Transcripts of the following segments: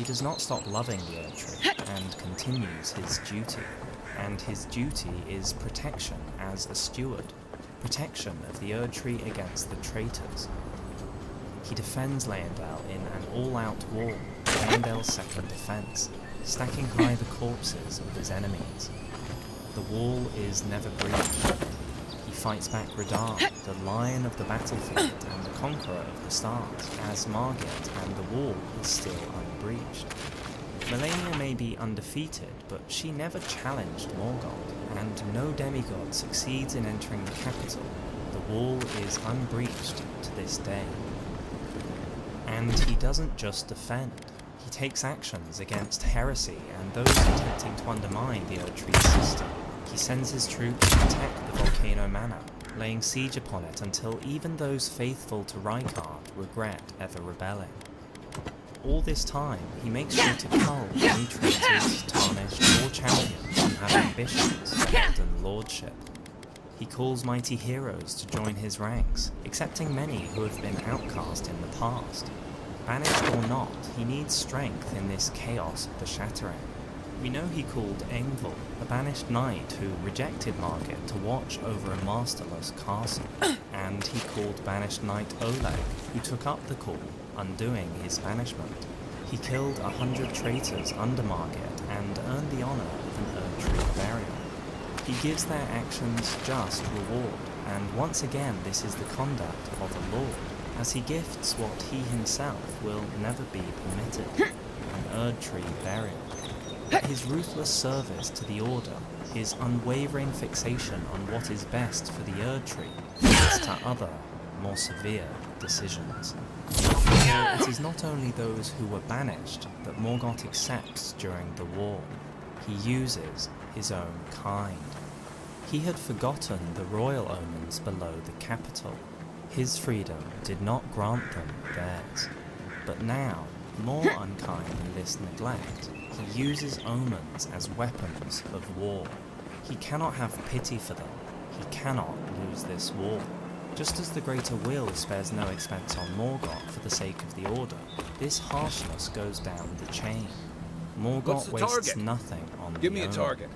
he does not stop loving the Erdtree and continues his duty. And his duty is protection as a steward, protection of the Erdtree against the traitors. He defends Leyendell in an all-out war, Leyendell's second defense, stacking high the corpses of his enemies. The wall is never breached. He fights back Radar, the lion of the battlefield and the conqueror of the stars, as Margit, and the wall is still unbreached. Melania may be undefeated, but she never challenged Morgoth, and no demigod succeeds in entering the capital. The wall is unbreached to this day. And he doesn't just defend. He takes actions against heresy and those attempting to undermine the Erdtree system. He sends his troops to protect the Volcano Manor, laying siege upon it until even those faithful to Rykard regret ever rebelling. All this time, he makes sure to cull any traitors, tarnished, or champions who have ambitions for Elden lordship. He calls mighty heroes to join his ranks, accepting many who have been outcast in the past. Banished or not, he needs strength in this chaos of the Shattering. We know he called Engvall, a banished knight who rejected Margit to watch over a masterless castle, and he called banished knight Oleg, who took up the call, undoing his banishment. He killed 100 traitors under Margit and earned the honour of an Erdtree burial. He gives their actions just reward, and once again this is the conduct of a lord, as he gifts what he himself will never be permitted, an Erdtree burial. His ruthless service to the Order, his unwavering fixation on what is best for the Erdtree, leads to other, more severe decisions. For it is not only those who were banished that Morgoth accepts during the war. He uses his own kind. He had forgotten the royal omens below the capital. His freedom did not grant them theirs. But now, more unkind than this neglect, he uses omens as weapons of war. He cannot have pity for them. He cannot lose this war. Just as the Greater Will spares no expense on Morgoth for the sake of the Order, this harshness goes down the chain. Morgoth wastes nothing on Give the me a Omen. target.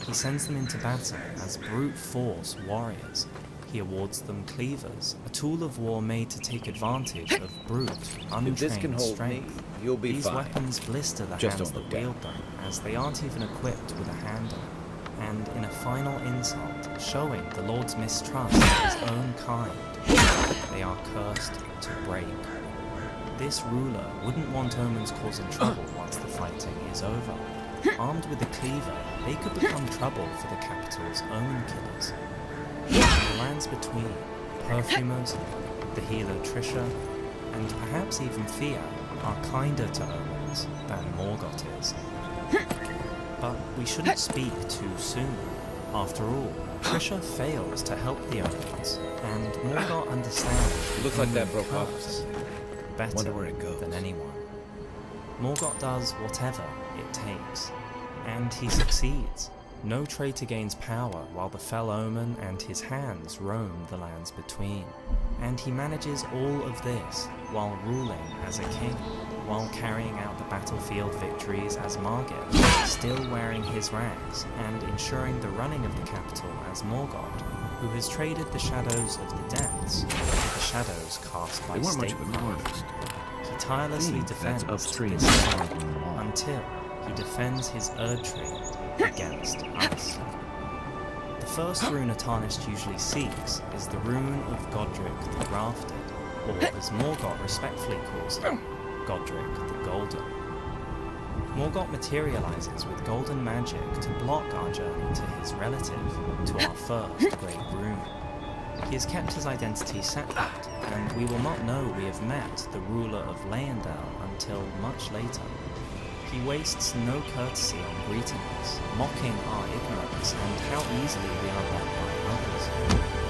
He sends them into battle as brute force warriors. He awards them cleavers, a tool of war made to take advantage of brute, untrained If this can hold strength. me, you'll be These fine. weapons blister the Just hands don't that look wield them, as they aren't even equipped with a handle. And in a final insult, showing the Lord's mistrust of his own kind, they are cursed to break. This ruler wouldn't want omens causing trouble once the fighting is over. Armed with a cleaver, they could become trouble for the capital's omen killers. In the lands between, perfumers, the healer Trisha, and perhaps even Fia are kinder to omens than Morgoth is. But we shouldn't speak too soon. After all, Trisha fails to help the omens, and Morgoth understands It looks like that omen broke off. curse better Wonder where it goes. than anyone. Morgoth does whatever it takes, and he succeeds. No traitor gains power while the fell omen and his hands roam the lands between. And he manages all of this while ruling as a king, while carrying out the battlefield victories as Margit, still wearing his ranks and ensuring the running of the capital as Morgoth, who has traded the shadows of the depths for the shadows cast by They weren't much of a statecraft. colonist. He tirelessly That's defends upstream this from land the wall. until he defends his Erdtree against us. The first rune a Tarnished usually seeks is the rune of Godric the Grafted, or as Morgoth respectfully calls him, Godric the Golden. Morgoth materializes with golden magic to block our journey to his relative, to our first great rune. He has kept his identity separate, and we will not know we have met the ruler of Leyendell until much later. He wastes no courtesy on greeting us, mocking our ignorance and how easily we are led by others.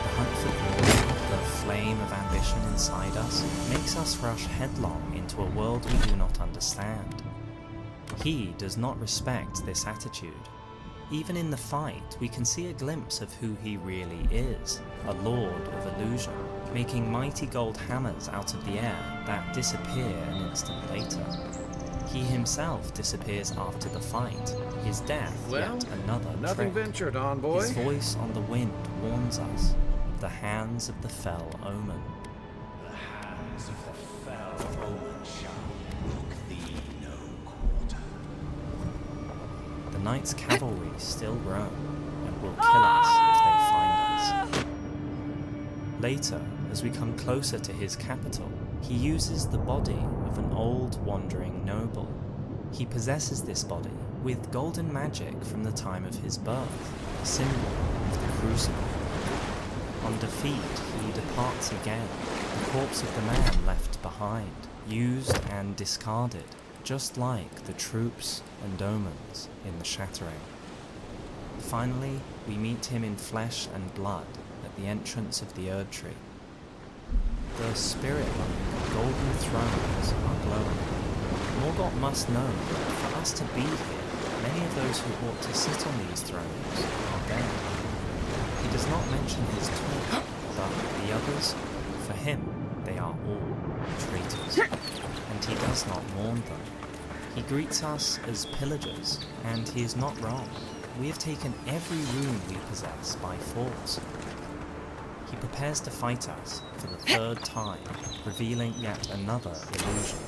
The hunt for glory, the flame of ambition inside us, makes us rush headlong into a world we do not understand. He does not respect this attitude. Even in the fight, we can see a glimpse of who he really is, a lord of illusion, making mighty gold hammers out of the air that disappear an instant later. He himself disappears after the fight, his death yet another nothing trick. ventured, on boy. His voice on the wind warns us of the hands of the fell omen. The hands of the fell omen shall brook thee no quarter. The knight's cavalry still roam and will kill us if they find us. Later, as we come closer to his capital, he uses the body of an old wandering noble. He possesses this body with golden magic from the time of his birth, a symbol of the crucible. On defeat, he departs again, the corpse of the man left behind, used and discarded, just like the troops and omens in the Shattering. Finally, we meet him in flesh and blood at the entrance of the Erd Tree. The spirit-like golden thrones are glowing. Morgoth must know that for us to be here, many of those who ought to sit on these thrones are dead. He does not mention his twin, but the others, for him, they are all traitors, and he does not mourn them. He greets us as pillagers, and he is not wrong. We have taken every rune we possess by force. He prepares to fight us for the third time, revealing yet another illusion.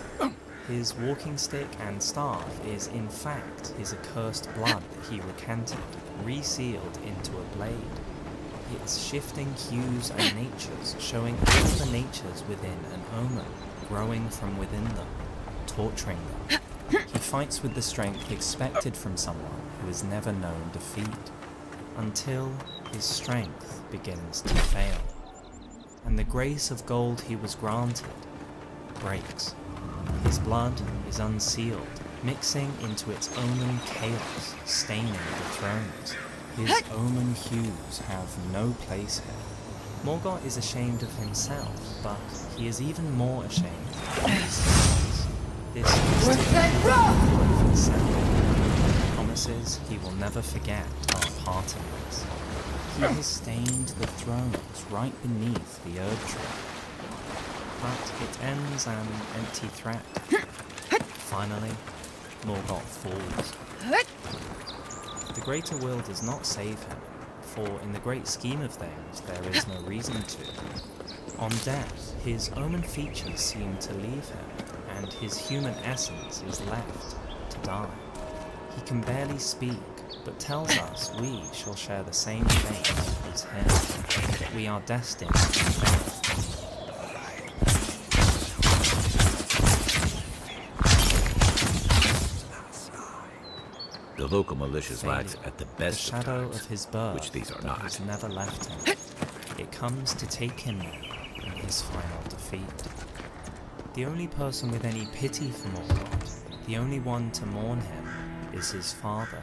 His walking stick and staff is in fact his accursed blood that he recanted, resealed into a blade. Its shifting hues and natures, showing all the natures within an omen, growing from within them, torturing them. He fights with the strength expected from someone who has never known defeat, until his strength begins to fail, and the grace of gold he was granted breaks. His blood is unsealed, mixing into its omen chaos, staining the thrones. His omen hues have no place here. Morgoth is ashamed of himself, but he is even more ashamed of these things. This is he promises he will never forget our partingings. He has stained the thrones right beneath the Erd Tree, but it ends an empty threat. Finally, Morgoth falls. The greater will does not save him, for in the great scheme of things there is no reason to. On death, his omen features seem to leave him, and his human essence is left to die. He can barely speak, but tells us we shall share the same fate as him. We are destined to fail. The local militia's lacks at the best the shadow of times, of his birth which these are that not. has never left him. It comes to take him now in his final defeat. The only person with any pity for Morgoth, the only one to mourn him, is his father.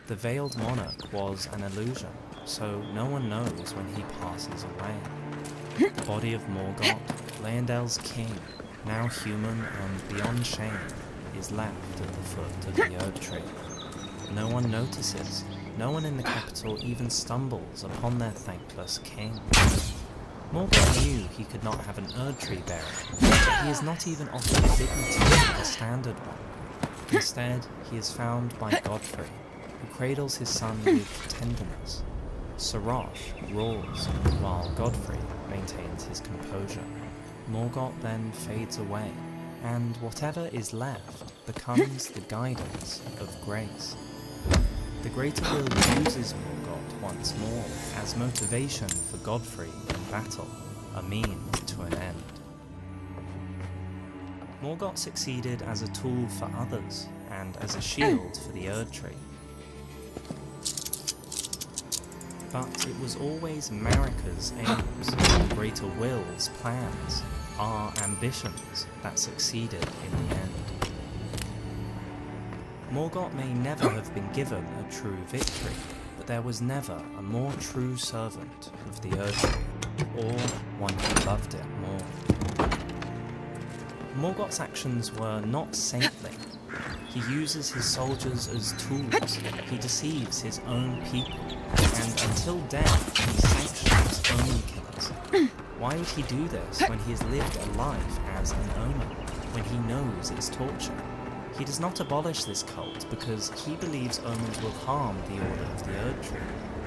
The veiled monarch was an illusion, so no one knows when he passes away. The body of Morgoth, Leyendel's king, now human and beyond shame, is left at the foot of the Erd Tree. No one notices. No one in the capital even stumbles upon their thankless king. Morgoth knew he could not have an Erd Tree bearer, but he is not even offered the dignity of a standard one. Instead, he is found by Godfrey, who cradles his son with tenderness. Sarosh roars, while Godfrey maintains his composure. Morgoth then fades away, and whatever is left becomes the guidance of grace. The greater will uses Morgoth once more as motivation for Godfrey in battle, a means to an end. Morgoth succeeded as a tool for others, and as a shield for the Erd Tree. But it was always Marika's aims, the greater will's plans, our ambitions that succeeded in the end. Morgoth may never have been given a true victory, but there was never a more true servant of the Erd Tree, or one who loved it more. Morgoth's actions were not saintly. He uses his soldiers as tools, he deceives his own people, and until death he sanctions omen killers. Why would he do this when he has lived a life as an omen, when he knows it's torture? He does not abolish this cult because he believes omens will harm the Order of the Erd Tree,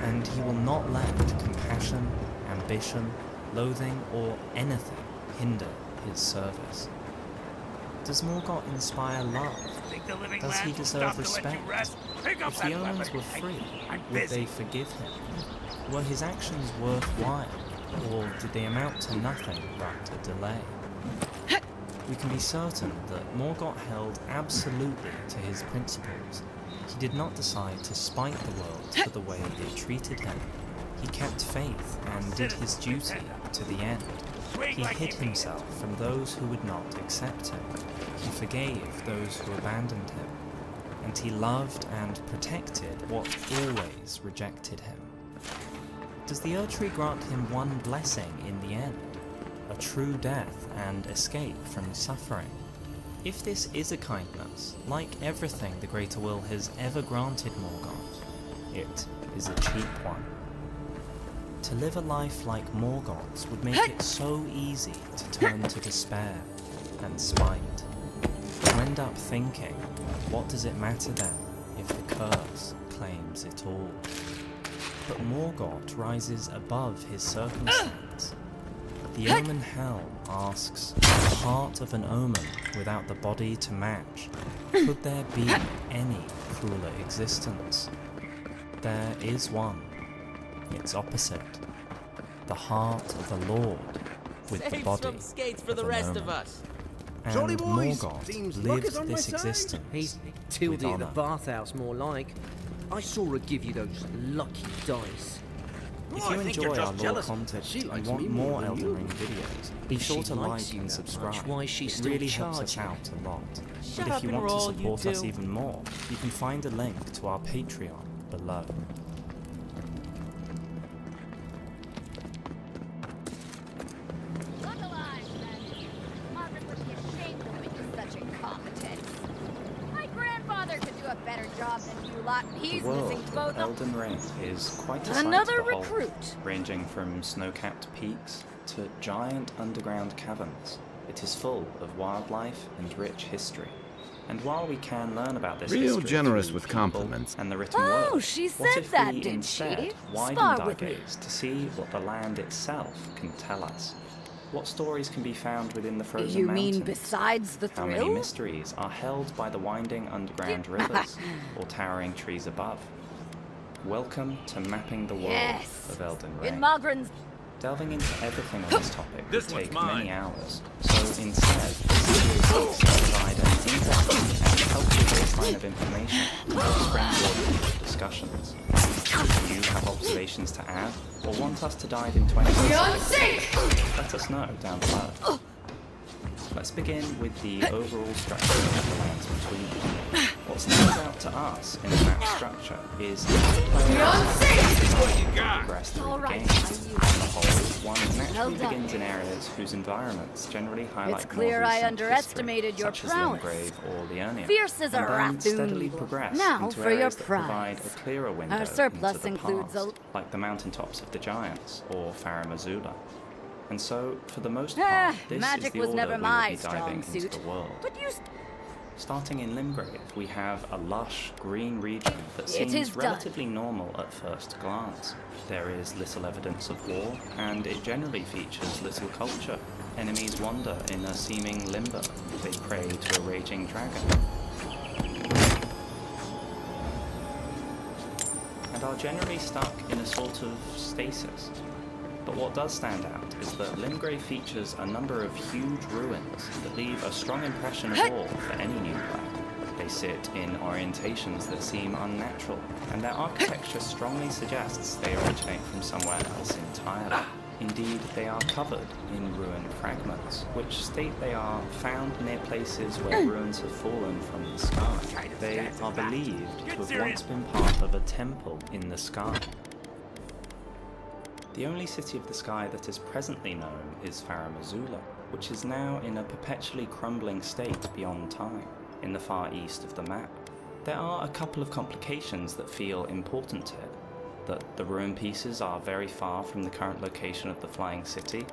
and he will not let compassion, ambition, loathing, or anything hinder his service. Does Morgoth inspire love? Does he deserve respect? If the omens were free, would they forgive him? Were his actions worthwhile, or did they amount to nothing but a delay? We can be certain that Morgoth held absolutely to his principles. He did not decide to spite the world for the way they treated him. He kept faith and did his duty to the end. He hid himself from those who would not accept him. He forgave those who abandoned him. And he loved and protected what always rejected him. Does the Erd Tree grant him one blessing in the end? A true death and escape from suffering? If this is a kindness, like everything the Greater Will has ever granted Morgoth, it is a cheap one. To live a life like Morgoth's would make it so easy to turn to despair and spite. To end up thinking, what does it matter then if the curse claims it all? But Morgoth rises above his circumstance. The Omen Helm asks, the heart of an omen without the body to match, could there be any crueler existence? There is one. Its opposite. The heart of a lord with the body some skates for of the an rest omen. of us. And Jolly boys, Morgoth seems luck lived is on my this side. existence He's with tildy at the honour. bathhouse, more like. I saw her give you those lucky dice. If Oh, I you think you're enjoy our just lore jealous content she and likes want me more more than Elden you. Ring videos, be If sure she to likes like you and that subscribe. much, why is she It still really helps us charging? out a lot. Shut And up if you and want to roll, you support us do. even more, you can find a link to our Patreon below. Look alive, then. Margaret would be ashamed of witness such incompetence. My grandfather could do a better job than you lot. He's The world missing of both of Elden Ring is quite a sight Another to behold, recruit. ranging from snow-capped peaks to giant underground caverns. It is full of wildlife and rich history. And while we can learn about this Real history generous through with people compliments. and the written Oh, word, she what said if that, we did instead she? widened Spar our with me. gaze to see what the land itself can tell us? What stories can be found within the frozen You mountains? mean besides the How many thrill? mysteries are held by the winding underground rivers or towering trees above? Welcome to mapping the world Yes. of Elden Ring. In Mogren's Delving into everything on this topic This would one's take mine. many hours, so instead, this series seeks to provide an in-depth and helpful baseline of information to springboard future discussions. If you have observations to add, or want us to dive into anything, let us know down below. Let's begin with the overall structure of the lands between them. What stands out to us in the map structure is how the player progress through All the right, game. are As you- a whole, one naturally Well done. begins in areas whose environments generally highlight It's clear more I recent underestimated history, your such prowess. as Limgrave or Liurnia, Fierce as a and then raccoon. steadily progress Now into for your areas that provide prize. a clearer window Our surplus into the includes past, like the mountaintops of the Giants or Farum Azula. And so, for the most Ah, part, this is magic the was order never we my will be diving strong into suit. the world. But you Starting in Limgrave, we have a lush green region that It seems is done. relatively normal at first glance. There is little evidence of war, and it generally features little culture. Enemies wander in a seeming limbo. They pray to a raging dragon, and are generally stuck in a sort of stasis. But what does stand out is that Limgrave features a number of huge ruins that leave a strong impression of awe for any new player. They sit in orientations that seem unnatural, and their architecture strongly suggests they originate from somewhere else entirely. Indeed, they are covered in ruined fragments, which state they are found near places where ruins have fallen from the sky. They are believed to have once been part of a temple in the sky. The only city of the sky that is presently known is Farum Azula, which is now in a perpetually crumbling state beyond time, in the far east of the map. There are a couple of complications that feel important here. That the ruin pieces are very far from the current location of the flying city,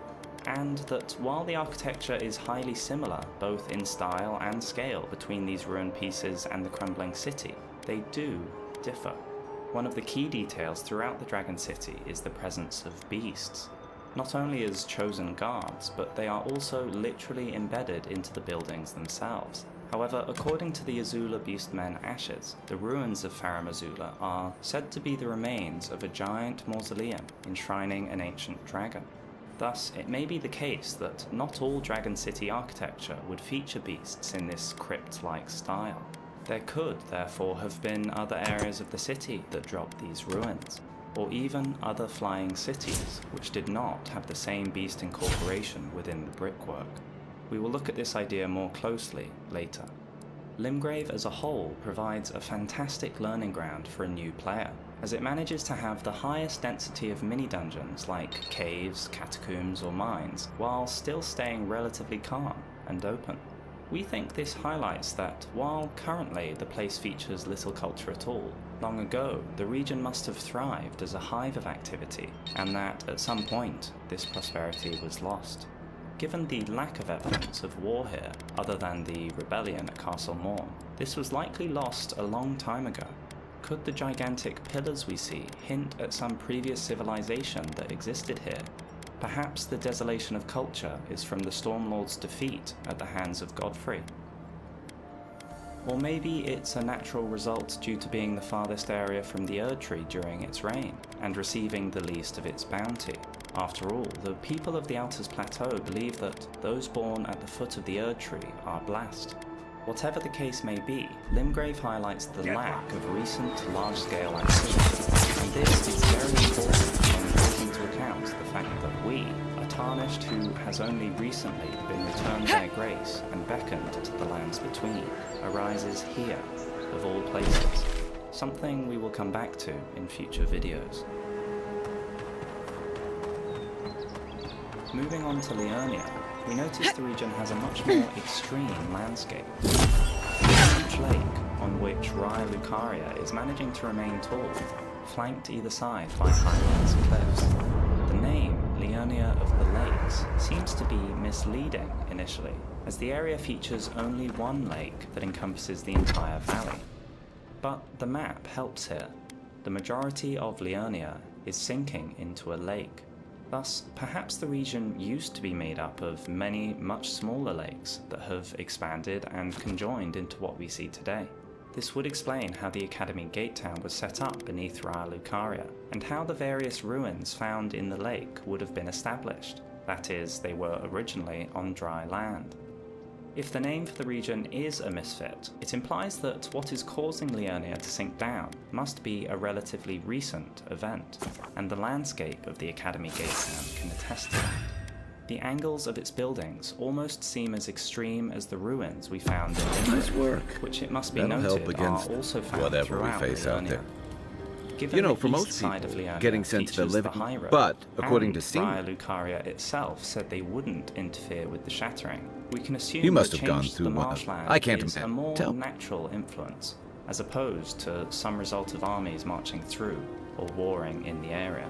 and that while the architecture is highly similar both in style and scale between these ruined pieces and the crumbling city, they do differ. One of the key details throughout the Dragon City is the presence of beasts, not only as chosen guards, but they are also literally embedded into the buildings themselves. However, according to the Azula Beastmen ashes, the ruins of Farum Azula are said to be the remains of a giant mausoleum enshrining an ancient dragon. Thus, it may be the case that not all Dragon City architecture would feature beasts in this crypt-like style. There could, therefore, have been other areas of the city that dropped these ruins, or even other flying cities which did not have the same beast incorporation within the brickwork. We will look at this idea more closely later. Limgrave as a whole provides a fantastic learning ground for a new player, as it manages to have the highest density of mini-dungeons like caves, catacombs or mines, while still staying relatively calm and open. We think this highlights that while currently the place features little culture at all, long ago the region must have thrived as a hive of activity, and that at some point this prosperity was lost. Given the lack of evidence of war here, other than the rebellion at Castle Morn, this was likely lost a long time ago. Could the gigantic pillars we see hint at some previous civilization that existed here? Perhaps the desolation of culture is from the Stormlord's defeat at the hands of Godfrey. Or maybe it's a natural result due to being the farthest area from the Erdtree during its reign, and receiving the least of its bounty. After all, the people of the Altars Plateau believe that those born at the foot of the Erdtree are blessed. Whatever the case may be, Limgrave highlights the lack of recent large-scale activity, and this is very important when taking into account the fact that we, a Tarnished who has only recently been returned their grace and beckoned to the lands between, arises here, of all places, something we will come back to in future videos. Moving on to Liurnia, we notice the region has a much more extreme landscape. A huge lake, on which Raya Lucaria is managing to remain tall, flanked either side by highlands cliffs. The name, Liurnia of the Lakes, seems to be misleading initially, as the area features only one lake that encompasses the entire valley. But the map helps here. The majority of Liurnia is sinking into a lake. Thus, perhaps the region used to be made up of many much smaller lakes that have expanded and conjoined into what we see today. This would explain how the Academy Gate Town was set up beneath Raya Lucaria, and how the various ruins found in the lake would have been established. That is, they were originally on dry land. If the name for the region is a misfit, it implies that what is causing Liurnia to sink down must be a relatively recent event, and the landscape of the Academy Gate Town can attest to that. The angles of its buildings almost seem as extreme as the ruins we found in Limgrave, Nice work. which it must be That'll help noted are against also found whatever we throughout face out Liurnia. there. Given You know, the for east most side people, of Liurnia getting sent to the features living high road, but according and to Steam, Raya Lucaria itself said they wouldn't interfere with the shattering. We can assume You must that have gone change to through the one of- marshland I can't is a imagine. more Tell- natural influence, as opposed to some result of armies marching through or warring in the area.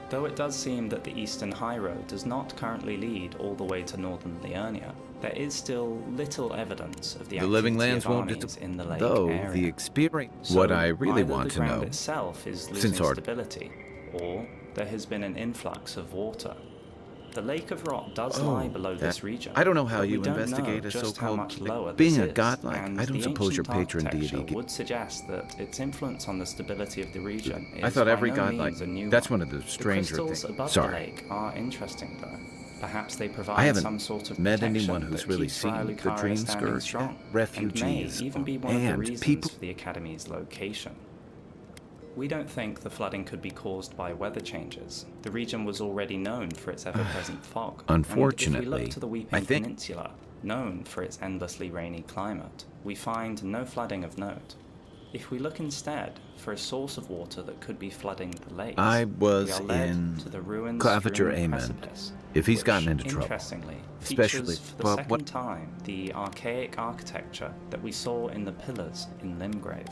Though it does seem that the eastern high road does not currently lead all the way to northern Liurnia, there is still little evidence of the the living activity lands of won't armies disappoint, in the lake though area. the experience. So What I really either want the to ground know, itself is losing since our stability, or there has been an influx of water. The Lake of Rot does lie below this region. I don't know how but we you don't investigate know a just how so-called much lower being this a is, godlike. and I don't the suppose your ancient patron architecture deity. would suggest that its influence on the stability of the region is I thought by every no godlike. means a new That's one. one of the The stranger crystals things. above Sorry. the lake are interesting, though. Perhaps they provide I haven't some sort of met protection anyone who's that really keeps seen Raya the Lucaria Dream standing Scourge, strong, refugees, and may even be one of the and reasons people. for the Academy's location. We don't think the flooding could be caused by weather changes. The region was already known for its ever-present fog. Unfortunately, and if we look to the Weeping I think- Peninsula, known for its endlessly rainy climate, we find no flooding of note. If we look instead for a source of water that could be flooding the lakes, I was we are led in to the ruins Claviger strewn Amond. precipice, If he's which, gotten into trouble, interestingly, especially- features for the well, second what- time the archaic architecture that we saw in the pillars in Limgrave.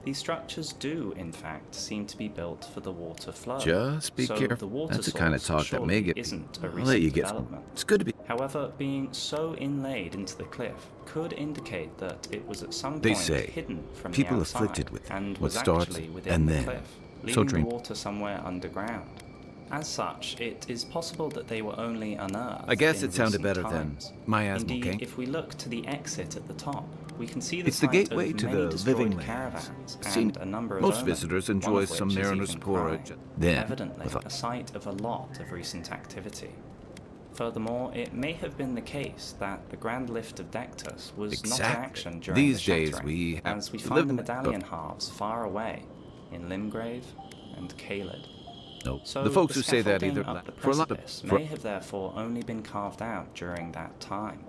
These structures do, in fact, seem to be built for the water flow. Just be so careful. The water That's the kind of source talk that may surely get. isn't a I'll recent let you get. development. It's good to be. However, being so inlaid into the cliff could indicate that it was at some They point say hidden from people the outside afflicted with and what was starts actually within and the then cliff, so leaving the train. water somewhere underground. As such, it is possible that they were only unearthed. I guess in it sounded recent better times. than miasmal Indeed, king. if we look to the exit at the top, we can see the It's the site gateway of to many the destroyed living lands. caravans Seen and a number of most omen, visitors one enjoy of some which is mariner's even porridge. crying. Then, Evidently, with a site of a lot of recent activity. Furthermore, it may have been the case that the Grand Lift of Dectus was not in Exactly. action during These the days shattering, we have as we to find live the with- medallion halves far away in Limgrave and Caelid. No, So the folks who say that scaffolding either up the for a lot of precipice may have therefore only been carved out during that time.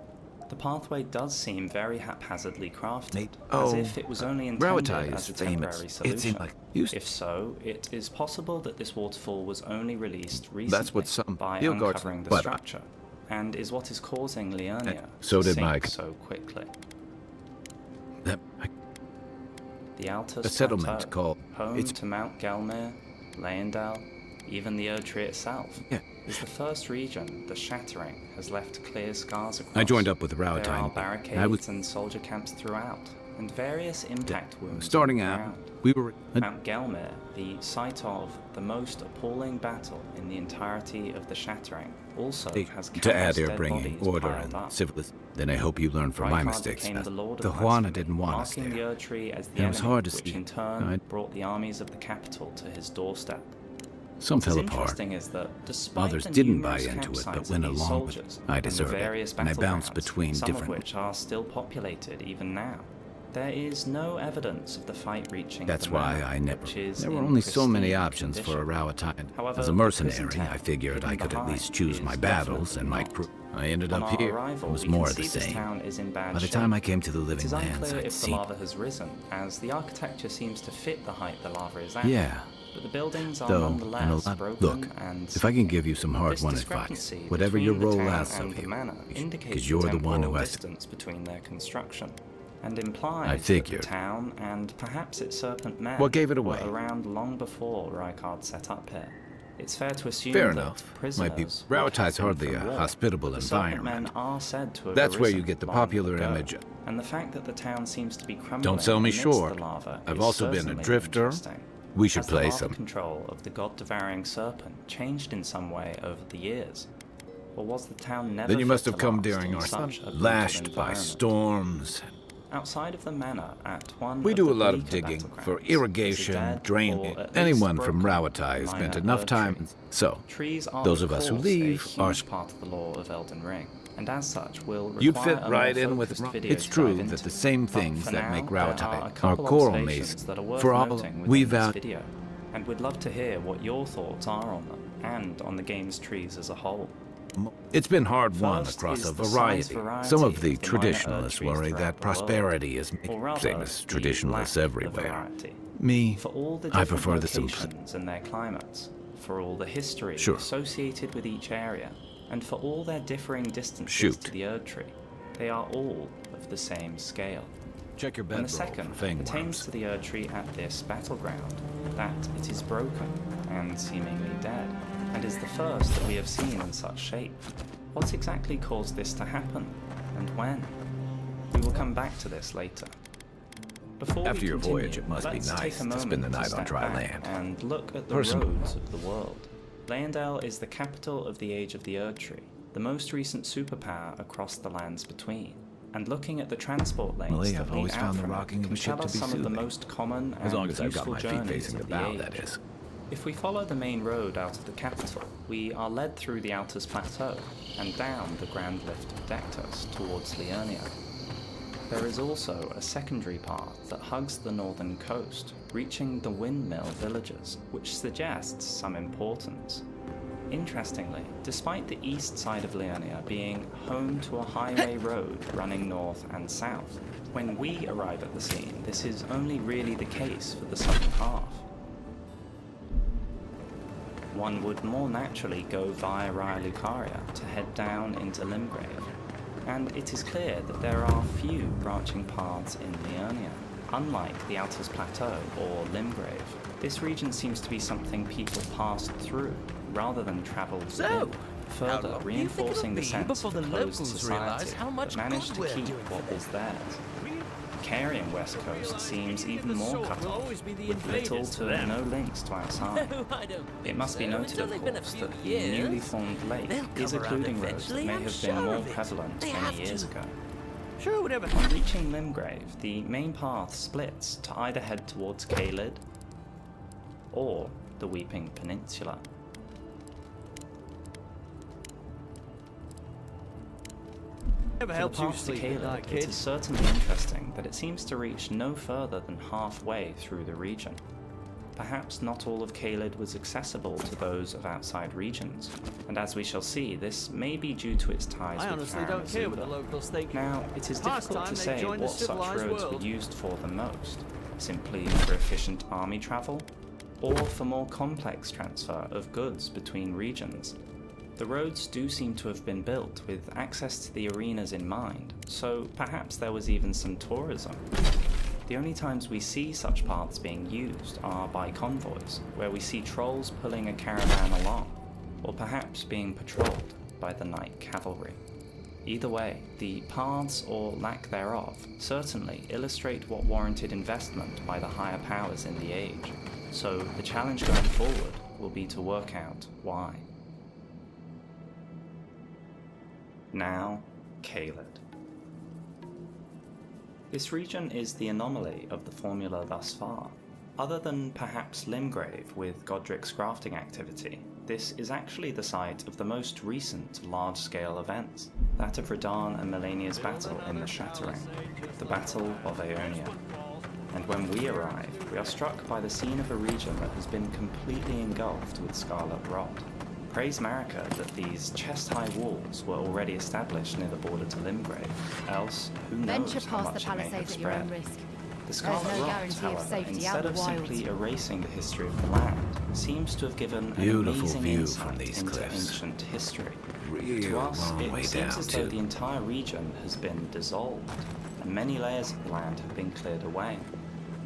The pathway does seem very haphazardly crafted, Nate, as oh, if it was only intended Rauatai as is a temporary famous. It's solution. in like used. If so, it is possible that this waterfall was only released recently That's what some by Yogurt- uncovering the but- structure, and is what is causing Liurnia so to did sink Mike. so quickly. That, The Altus a settlement Plateau, called. home It's to Mount Gelmir, Leindal, even the Erdtree itself, Yeah. is the first region the shattering has left clear scars across. I joined up with There are Rauatai. barricades I was and soldier camps throughout, and various impact wounds starting on the out. ground. We were. Mount Gelmir, the site of the most appalling battle in the entirety of the shattering, also has to add countless air dead bringing bodies order piled and up. civilization. Then I hope you learn from my Rykard mistakes. became the Lord of The Blasphemy, Juana didn't want us marking there. the Erdtree as the And it was enemy, hard to which see. in turn I- brought the armies of the capital to his doorstep. Some What is fell apart. interesting is that despite Others the didn't buy numerous into it, but campsites went of these along with soldiers it. I and the deserve various it. And I bounced battlegrounds, between some different. of which are still populated even now, there is no evidence of the fight reaching That's the why manor, I never. which is There were in only so many pristine options for a condition. Rauatai. However, As a the prison mercenary, town I figured I hidden could at behind least choose is my battles definitely and my not. crew. I ended On up our here. arrival, It was we more can of the see this same. town is in bad By the shape. time I came to the It living is lands, unclear I'd if the seen. lava has risen, as the architecture seems to fit the height the lava is at. Yeah. But the buildings are Though, and a nonetheless lot. broken Look, and if I can give you some this hard-won advice, discrepancy whatever your between the role town asks and of the you, manor indicates because you're the one who temporal has to. distance between their construction, and implies I that figured. the town and perhaps its serpent men What gave it were away? around long before Rykard set up here. It's fair to assume Fair that enough. prisoners Might be. would have Rautai's been hardly from a war, hospitable but the serpent environment. men are said to have That's where you arisen get the long popular ago, image. and the fact that the town seems to be crumbling Don't sell me amidst short. the lava I've is also been a certainly drifter. interesting. We should Has the play lava some. control of the god-devouring serpent changed in some way over the years? Or was the town never Then you fit must have to come last during in our such a brutal lashed by environment? storms. Outside of the manor, at one We of do the a lot of bleaker digging for battlegrounds, is a irrigation, dead drainage. or at Anyone least from broken Rauatai has spent minor enough Erd time. tree. So, Trees are, those of us who course, leave a are. huge part of the lore of Elden Ring, and as such will require You'd fit a more right in with. focused video It's to true dive that into. the same But things for that now, make there are a Rauatai are couple coral observations masons. that are worth For all noting we've within this out. video, and we'd love to hear what your thoughts are on them and on the game's trees as a whole. It's been hard won First across is a the size variety. variety Some of of the the minor traditionalists Erd trees worry throughout that the world. prosperity is Or rather, same as the traditionalists lack of everywhere. variety. Me, For all the I different prefer the simplicity. locations and their climates, for all the history Sure. associated with each area, and for all their differing distances Shoot. to the Erd tree, they are all of the same scale. Check your And the bedroll second for pertains to the Erd tree at this battleground, that it is broken and seemingly dead, and is the first that we have seen in such shape. What exactly caused this to happen, and when? We will come back to this later. Before After we your continue, voyage, it must be let's nice take a to moment spend the night on step dry back land. and look at the Person- roads of the world. Leyendell is the capital of the Age of the Erd Tree, the most recent superpower across the lands between. And looking at the transport lanes Well, that I've lead always out found the from it rocking of can a ship tell to us be some of the soothing. most common As long and as I've got useful my feet journeys facing the of bow, age. that is. If we follow the main road out of the capital, we are led through the Altus Plateau and down the Grand Lift of Dectus towards Liurnia. There is also a secondary path that hugs the northern coast, reaching the windmill villages, which suggests some importance. Interestingly, despite the east side of Liurnia being home to a highway road running north and south, when we arrive at the scene, this is only really the case for the southern half. One would more naturally go via Raya Lucaria to head down into Limgrave, and it is clear that there are few branching paths in Liurnia. Unlike the Altus Plateau or Limgrave, this region seems to be something people passed through rather than travelled within, further reinforcing the sense of a closed society that managed to keep what was theirs. Carian West Coast seems even more cut off, with little to no links to outside. It must be noted, of course, that the newly formed lake is occluding roads that may have been more prevalent many years ago. Sure, whatever. On reaching Limgrave, the main path splits to either head towards Caelid or the Weeping Peninsula. For the path to Caelid, it is certainly interesting that it seems to reach no further than halfway through the region. Perhaps not all of Caelid was accessible to those of outside regions, and as we shall see, this may be due to its ties with Farum. Now, it is difficult to say what such roads were used for the most, simply for efficient army travel, or for more complex transfer of goods between regions. The roads do seem to have been built with access to the arenas in mind, so perhaps there was even some tourism. The only times we see such paths being used are by convoys, where we see trolls pulling a caravan along, or perhaps being patrolled by the night cavalry. Either way, the paths or lack thereof certainly illustrate what warranted investment by the higher powers in the age, so the challenge going forward will be to work out why. Now, Caelid. This region is the anomaly of the formula thus far. Other than perhaps Limgrave with Godric's grafting activity, this is actually the site of the most recent large-scale events, that of Radahn and Melania's battle in the Shattering, the Battle of Aeonia. And when we arrive, we are struck by the scene of a region that has been completely engulfed with scarlet rot. Praise Marika that these chest-high walls were already established near the border to Limgrave, else who knows Venture how past much the it may have palisades at your own spread. risk. The Scarlet There's no Rot, guarantee of however, safety instead out of in the simply wilds. erasing the history of the land, seems to have given an Beautiful amazing view insight from these into cliffs. ancient history. Real To us, long way it seems down, as though too. the entire region has been dissolved, and many layers of the land have been cleared away.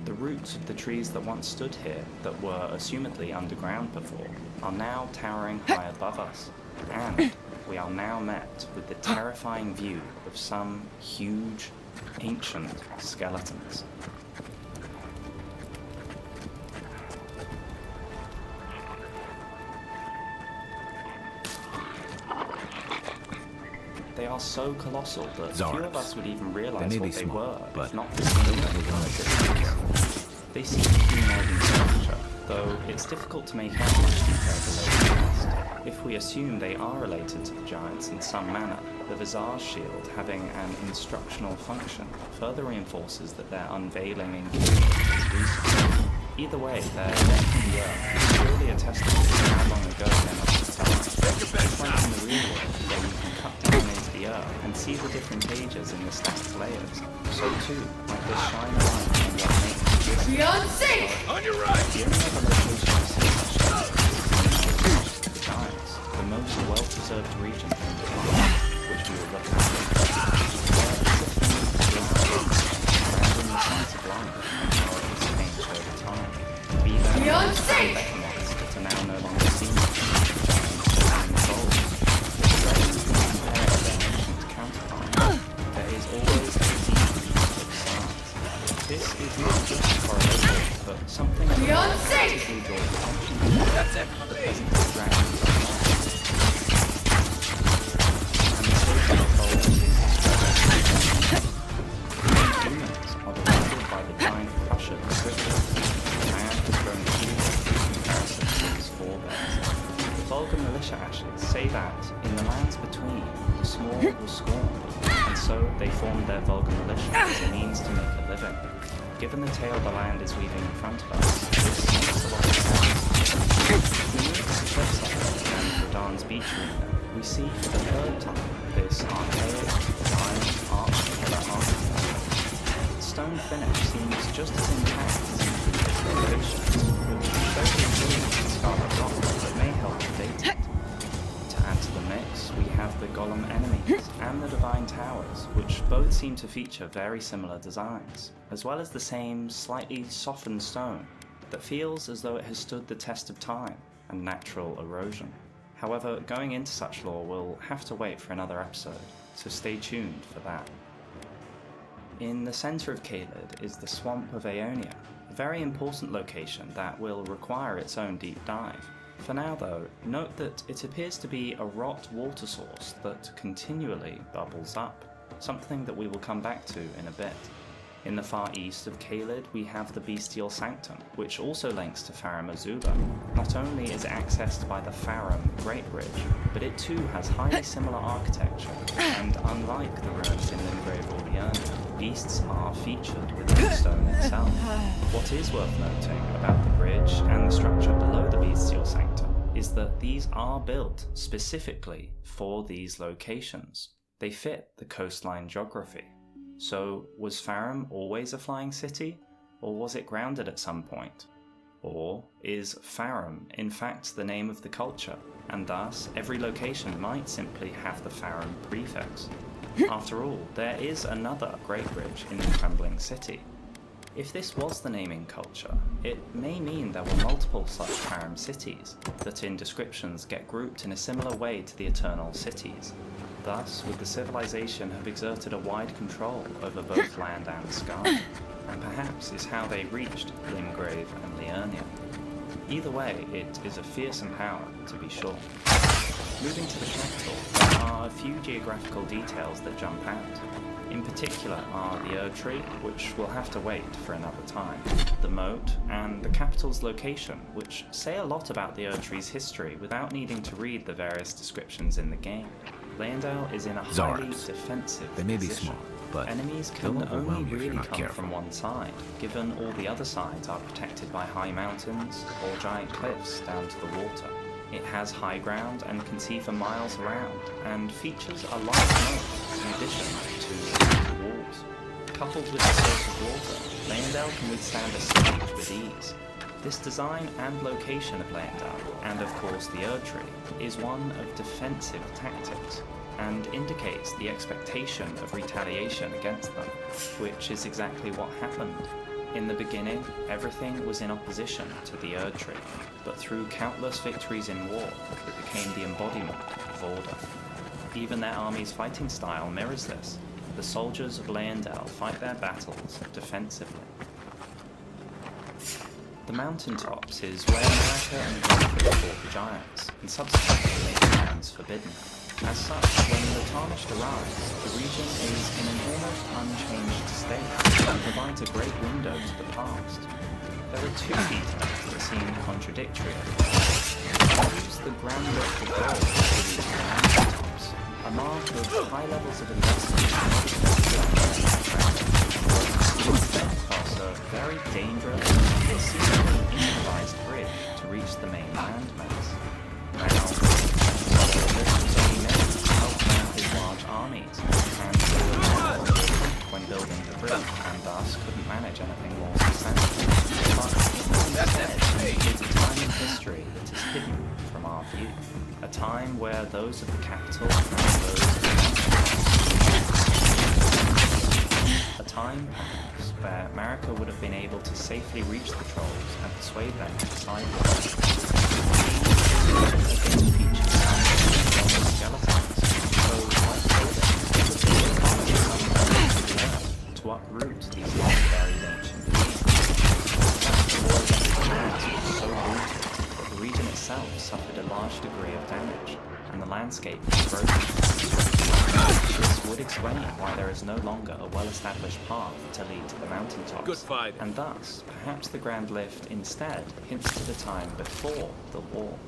The roots of the trees that once stood here, that were assumedly underground before, are now towering high above us, and we are now met with the terrifying view of some huge, ancient skeletons. They are so colossal that few of Zards. us would even They realize may what be they small, were, but if not for seeing them be from a careful. distance. They seem humanoid in structure, though it's difficult to make out much detail below the chest. If we assume they are related to the giants in some manner, the Visage shield having an instructional function further reinforces that their unveiling engagement is recent. Either way, their death in the earth is surely a testament to how long ago they must have died. Just like in the real world, where you can cut down into the earth and see the different ages in the stacked layers, so too might this shine a light on what makes this Beyonce! On your right! the only other location I see such things is the Giants, the most well-preserved region in the planet, which we will look at later. Surrounding the sites of life and how it has changed over time. Be there Beyonce! behemoths that are now no longer seen, giants and souls, with rays compared to their ancient counterparts. There is always a sequence of sides. This is not just correlation, but something that actively draws attention to the presence of dragons on Mars. And the social evolved is humans are divided by the giant crusher description. Man has grown huge in comparison to his forebears. The Vulgar militia ashes say that, in the lands between, the small were scorned, and so they formed their Vulgar militia as a means to make a living. Given the tale the land is weaving in front of us, this makes a lot of sense. We move to the cliffside and Radahn's beach arena. We see for the third time this archaic, giant, arch-pillar architecture. The stone finish seems just as intact as in previous locations, which shows the resilience of Scarlet Rock that may help to date it. To add to the mix, we have the Golem enemies and the Divine Towers, which both seem to feature very similar designs, as well as the same slightly softened stone that feels as though it has stood the test of time and natural erosion. However, going into such lore will have to wait for another episode, so stay tuned for that. In the centre of Caelid is the Swamp of Aeonia, a very important location that will require its own deep dive. For now though, note that it appears to be a rot water source that continually bubbles up, something that we will come back to in a bit. In the far east of Caelid we have the Bestial Sanctum, which also links to Farum Azula. Not only is it accessed by the Farum Great Bridge, but it too has highly similar architecture, and unlike the ruins in Limgrave or Liurnia, beasts are featured within the stone itself. What is worth noting about the bridge and the structure below the Bestial Sanctum is that these are built specifically for these locations. They fit the coastline geography. So, was Farum always a flying city, or was it grounded at some point? Or is Farum in fact the name of the culture, and thus every location might simply have the Farum prefix? After all, there is another Great Bridge in the Trembling City. If this was the naming culture, it may mean there were multiple such Farum cities, that in descriptions get grouped in a similar way to the Eternal Cities. Thus, would the civilization have exerted a wide control over both land and sky, and perhaps is how they reached Limgrave and Liurnia. Either way, it is a fearsome power, to be sure. Moving to the capital, there are a few geographical details that jump out. In particular are the Erdtree, which will have to wait for another time, the moat, and the capital's location, which say a lot about the Erdtree's history without needing to read the various descriptions in the game. Leyendell is in a highly Zards. defensive They may be position. small, but Enemies they'll can overwhelm only you if you're really not come careful. from one side, given all the other sides are protected by high mountains or giant cliffs down to the water. It has high ground and can see for miles around, and features a large moat in addition to the walls. Coupled with the source of water, Leyendell can withstand a siege with ease. This design and location of Leyendell, and of course the Erdtree, is one of defensive tactics, and indicates the expectation of retaliation against them, which is exactly what happened. In the beginning, everything was in opposition to the Erdtree, but through countless victories in war, it became the embodiment of order. Even their army's fighting style mirrors this. The soldiers of Leyendell fight their battles defensively. The mountaintops is where America and Gunther fought the giants, and subsequently made the lands forbidden. As such, when the Tarnished arrives, the region is in an almost unchanged state, and provides a great window to the past. There are two details that seem contradictory. Use the grand lift of gold to reach the mountaintops, a mark of high levels of investment instead cross a very dangerous and seemingly improvised bridge to reach the main landmass. Now, this was only meant to help man his large armies, and they were when building the bridge, and thus couldn't manage anything more substantial. But instead, it's a time in history that is hidden from our view. A time where those of the capital and those a time, perhaps, where Marika would have been able to safely reach the trolls and persuade them to side with skeletons, so like to uproot these long-buried ancient beings. The war against the giants was so brutal that the region itself suffered a large degree of damage, and the landscape was broken. This would explain why there is no longer a well-established path to lead to the mountaintops. Good fight. And thus, perhaps the Grand Lift instead hints to the time before the war.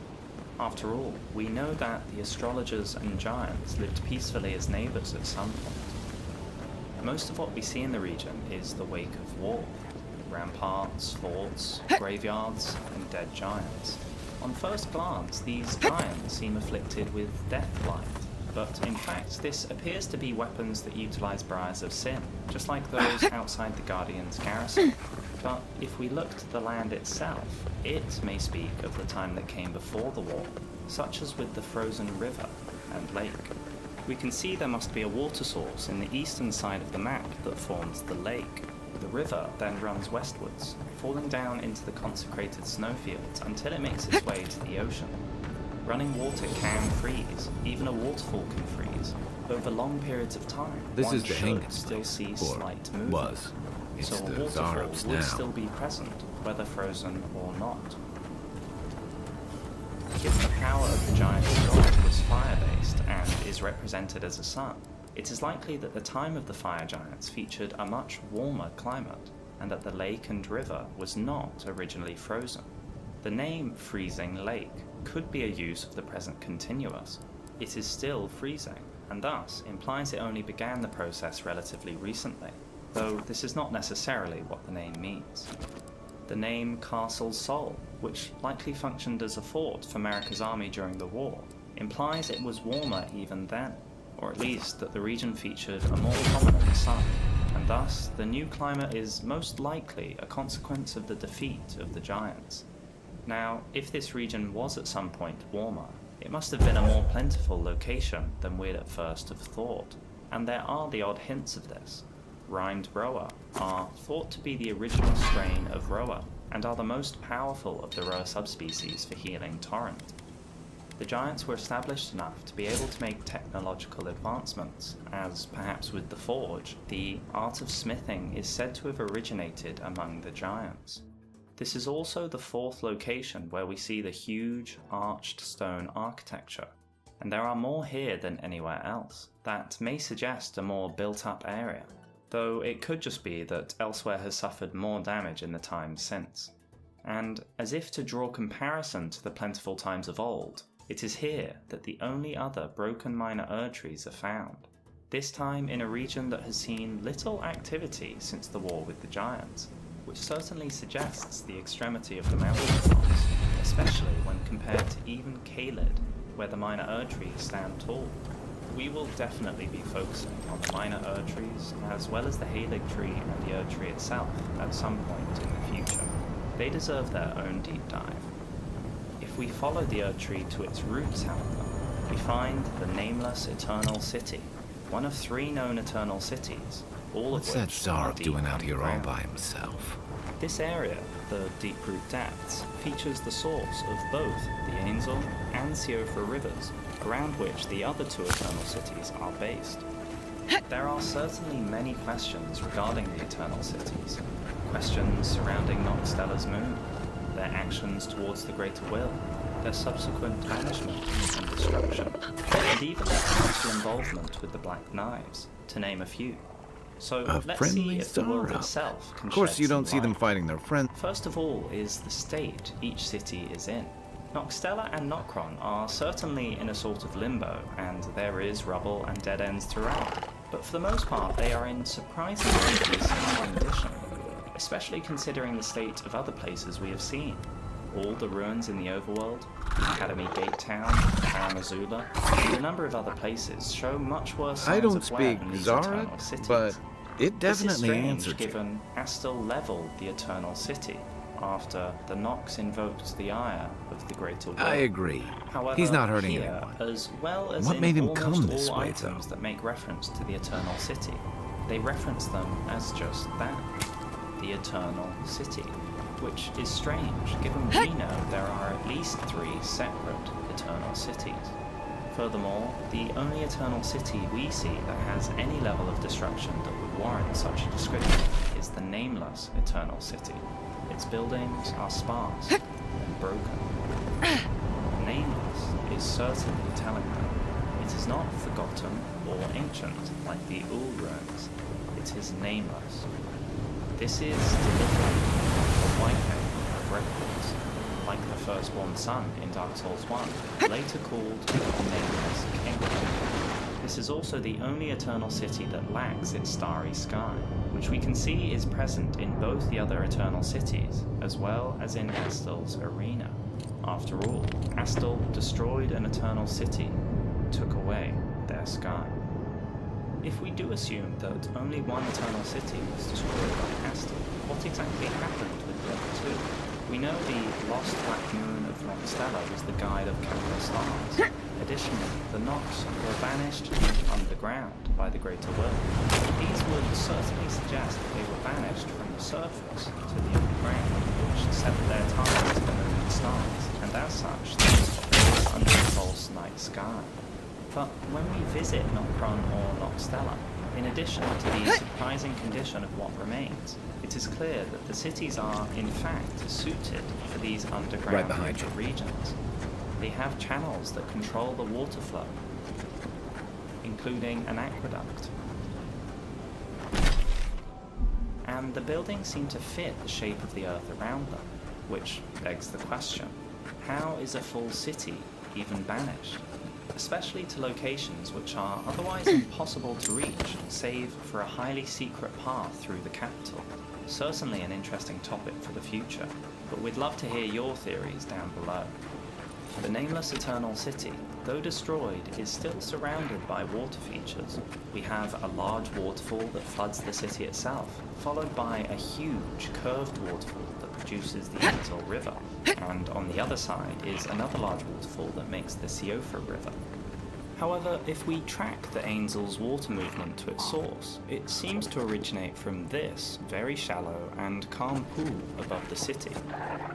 After all, we know that the astrologers and giants lived peacefully as neighbours at some point. Most of what we see in the region is the wake of war. Ramparts, forts, graveyards, and dead giants. On first glance, these giants seem afflicted with deathblight. But in fact, this appears to be weapons that utilize Briars of Sin, just like those outside the Guardian's garrison. But if we look to the land itself, it may speak of the time that came before the war, such as with the frozen river, and lake. We can see there must be a water source in the eastern side of the map that forms the lake. The river then runs westwards, falling down into the consecrated snowfields until it makes its way to the ocean. Running water can freeze, even a waterfall can freeze. Over long periods of time, This one is the should hanging still place, see or slight movement. was. It's So a the waterfall Zarups would now. still be present, whether frozen or not. Given the power of the giant god was fire-based and is represented as a sun, it is likely that the time of the fire giants featured a much warmer climate, and that the lake and river was not originally frozen. The name Freezing Lake could be a use of the present continuous. It is still freezing, and thus implies it only began the process relatively recently, though this is not necessarily what the name means. The name Castle Sol, which likely functioned as a fort for America's army during the war, implies it was warmer even then, or at least that the region featured a more prominent sun, and thus the new climate is most likely a consequence of the defeat of the giants. Now, if this region was at some point warmer, it must have been a more plentiful location than we'd at first have thought, and there are the odd hints of this. Rhymed Roa are thought to be the original strain of Roa, and are the most powerful of the Roa subspecies for healing Torrent. The giants were established enough to be able to make technological advancements, as, perhaps with the forge, the art of smithing is said to have originated among the giants. This is also the fourth location where we see the huge, arched stone architecture, and there are more here than anywhere else. That may suggest a more built-up area, though it could just be that elsewhere has suffered more damage in the times since. And, as if to draw comparison to the plentiful times of old, it is here that the only other broken minor Erdtrees are found, this time in a region that has seen little activity since the war with the giants, which certainly suggests the extremity of the mountain tops, especially when compared to even Caelid, where the minor Erdtrees stand tall. We will definitely be focusing on the minor Erdtrees, as well as the Halig tree and the Erdtree itself, at some point in the future. They deserve their own deep dive. If we follow the Erdtree to its roots, however, we find the nameless Eternal City, one of 3 known Eternal Cities, all What's of that which are Zarup deep doing out here all underground. by himself? This area, the Deep Root Depths, features the source of both the Ainzel and Siofra rivers, around which the other 2 Eternal Cities are based. There are certainly many questions regarding the Eternal Cities. Questions surrounding Noxtella's moon, their actions towards the Greater Will, their subsequent banishment and destruction, and even their potential involvement with the Black Knives, to name a few. So A let's friendly see if the world Zarup. itself can Of course, shed you some don't see them light. fighting their friends. First of all is the state each city is in. Noxtella and Nokron are certainly in a sort of limbo, and there is rubble and dead ends throughout, but for the most part they are in surprisingly decent condition, especially considering the state of other places we have seen. All the ruins in the Overworld, the Academy Gate Town, Farum Azula, and a number of other places show much worse signs I don't of wear speak than these Zarup, Eternal Cities. but it This is definitely strange, answered you. given Astel leveled the Eternal City after the Nox invoked the ire of the Greater Will. I agree. However, He's not hurting here, anyone. as well as What in made him almost come this all way, items though? that make reference to the Eternal City, they reference them as just that, the Eternal City, which is strange given we know there are at least 3 separate Eternal Cities. Furthermore, the only Eternal City we see that has any level of destruction that would warrant such a description is the nameless Eternal City. Its buildings are sparse and broken. Nameless is certainly telling them. It is not forgotten or ancient like the Ul ruins. It is nameless. This is deliberately a whitehead of records, like the firstborn son in Dark Souls 1, later called the Nameless King. This is also the only Eternal City that lacks its starry sky, which we can see is present in both the other Eternal Cities, as well as in Astel's arena. After all, Astel destroyed an Eternal City, took away their sky. If we do assume that only one Eternal City was destroyed by Astel, what exactly happened with the other 2? We know the lost black moon of Nocstella was the guide of countless stars. Additionally, the Nox were banished deep underground by the Greater Will. These would certainly suggest that they were banished from the surface to the underground, which severed their ties to the moon and stars, and as such, they were under a false night sky. But when we visit Nocron or Nocstella, in addition to the surprising condition of what remains, it is clear that the cities are, in fact, suited for these underground Right behind you. regions. They have channels that control the water flow, including an aqueduct. And the buildings seem to fit the shape of the earth around them, which begs the question, how is a full city even banished? Especially to locations which are otherwise impossible to reach, save for a highly secret path through the capital. Certainly an interesting topic for the future, but we'd love to hear your theories down below. The nameless Eternal City, though destroyed, is still surrounded by water features. We have a large waterfall that floods the city itself, followed by a huge curved waterfall that produces the Enzel River, and on the other side is another large waterfall that makes the Siofra River. However, if we track the Ainzel's water movement to its source, it seems to originate from this very shallow and calm pool above the city.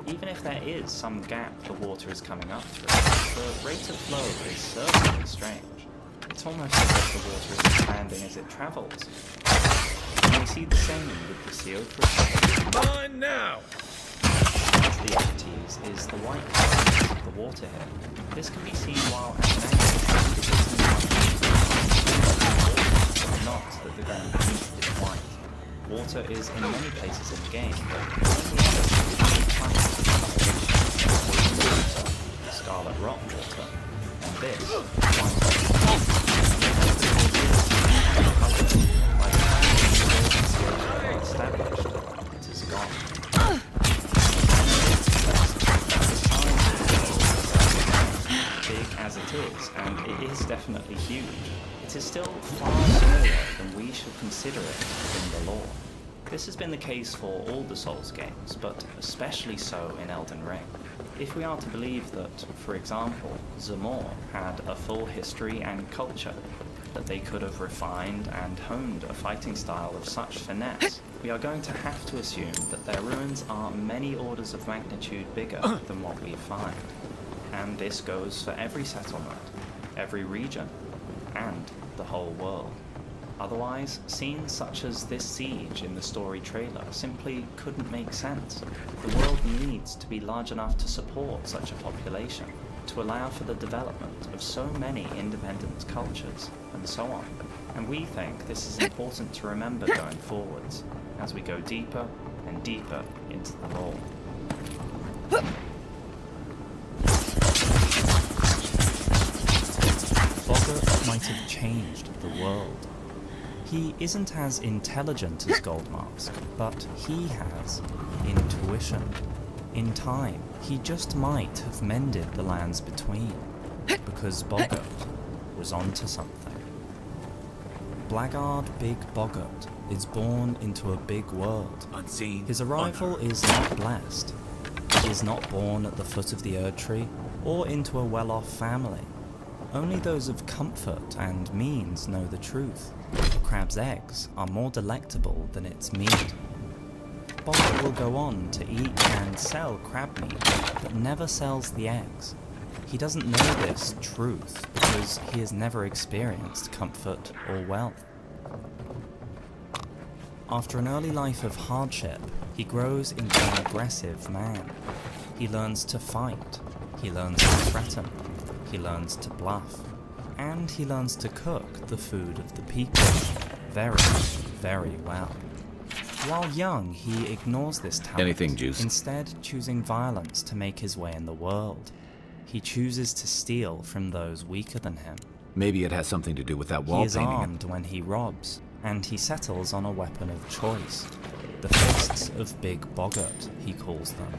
Even if there is some gap the water is coming up through, the rate of flow is certainly strange. It's almost as if the water is expanding as it travels. And we see the same with the Siofra. Come on now! The entities is the white color of the water here. This can be seen while at an angle, but not that the ground beneath is white. Water is in many places in the game, but only water, scarlet rock water, and this white by the time the established, it is gone. Big as it is, and it is definitely huge, it is still far smaller than we should consider it in the lore. This has been the case for all the Souls games, but especially so in Elden Ring. If we are to believe that, for example, Zamor had a full history and culture, that they could have refined and honed a fighting style of such finesse, we are going to have to assume that their ruins are many orders of magnitude bigger than what we find. And this goes for every settlement, every region, and the whole world. Otherwise, scenes such as this siege in the story trailer simply couldn't make sense. The world needs to be large enough to support such a population, to allow for the development of so many independent cultures, and so on. And we think this is important to remember going forwards, as we go deeper and deeper into the lore. Bogart might have changed the world. He isn't as intelligent as Goldmask, but he has intuition. In time, he just might have mended the lands between, because Bogart was onto something. Blackguard Big Bogart is born into a big world. Unseen. His arrival is not blessed. He is not born at the foot of the Erd Tree, or into a well-off family. Only those of comfort and means know the truth. The crab's eggs are more delectable than its meat. Bogart will go on to eat and sell crab meat, but never sells the eggs. He doesn't know this truth because he has never experienced comfort or wealth. After an early life of hardship, he grows into an aggressive man. He learns to fight, he learns to threaten, he learns to bluff, and he learns to cook the food of the people very, very well. While young, he ignores this talent, Anything, Juice? instead choosing violence to make his way in the world. He chooses to steal from those weaker than him. Maybe it has something to do with that He wall is painting. armed when he robs, and he settles on a weapon of choice. The fists of Big Bogart, he calls them,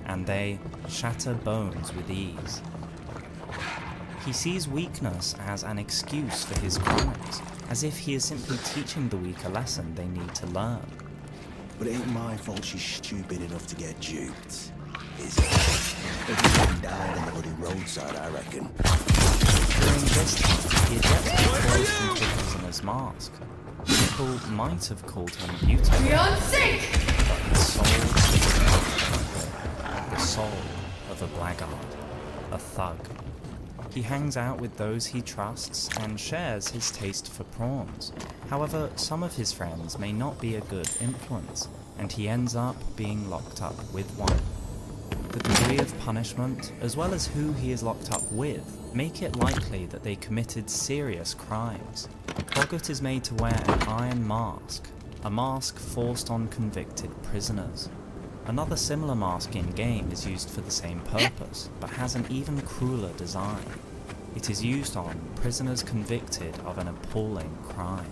and they shatter bones with ease. He sees weakness as an excuse for his crimes, as if he is simply teaching the weak a lesson they need to learn. But it ain't my fault she's stupid enough to get duped, is it? Everyone died on the bloody roadside, I reckon. During this time, he ejected close from the prisoner's mask. People might have called him beautiful, Beyond sync! but his soul is the soul of a blackguard, a thug. He hangs out with those he trusts and shares his taste for prawns. However, some of his friends may not be a good influence, and he ends up being locked up with one. The degree of punishment, as well as who he is locked up with, make it likely that they committed serious crimes. Boggart is made to wear an iron mask, a mask forced on convicted prisoners. Another similar mask in-game is used for the same purpose, but has an even crueler design. It is used on prisoners convicted of an appalling crime,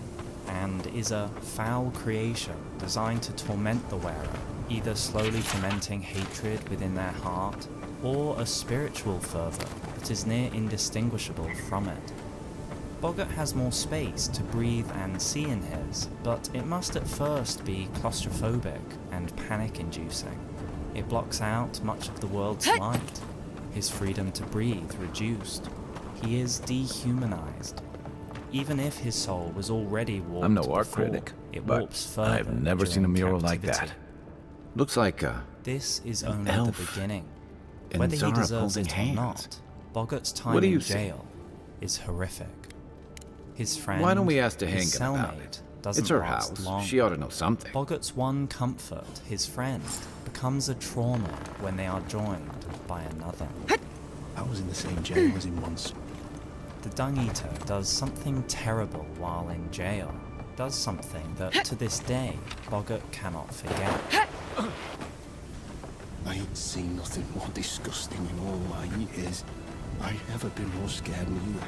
and is a foul creation designed to torment the wearer, either slowly fomenting hatred within their heart, or a spiritual fervor that is near indistinguishable from it. Boggart has more space to breathe and see in his, but it must at first be claustrophobic and panic-inducing. It blocks out much of the world's light, his freedom to breathe reduced. He is dehumanized. Even if his soul was already warped I'm no art before, critic, it but warps further I've never seen a during mural like captivity. that. Looks like This is an only the elf beginning. and Whether he Zara deserves holding it or hands. not, Boggart's time What do in you see? jail is horrific. His friend, Why don't we ask the his Hankin about cellmate, it? doesn't It's her last house. long. She ought to know something. Boggart's one comfort, his friend, becomes a trauma when they are joined by another. I was in the same jail as him once. The Dung Eater does something terrible while in jail, does something that to this day Boggart cannot forget. I ain't seen nothing more disgusting in all my years. I ever been more scared than you.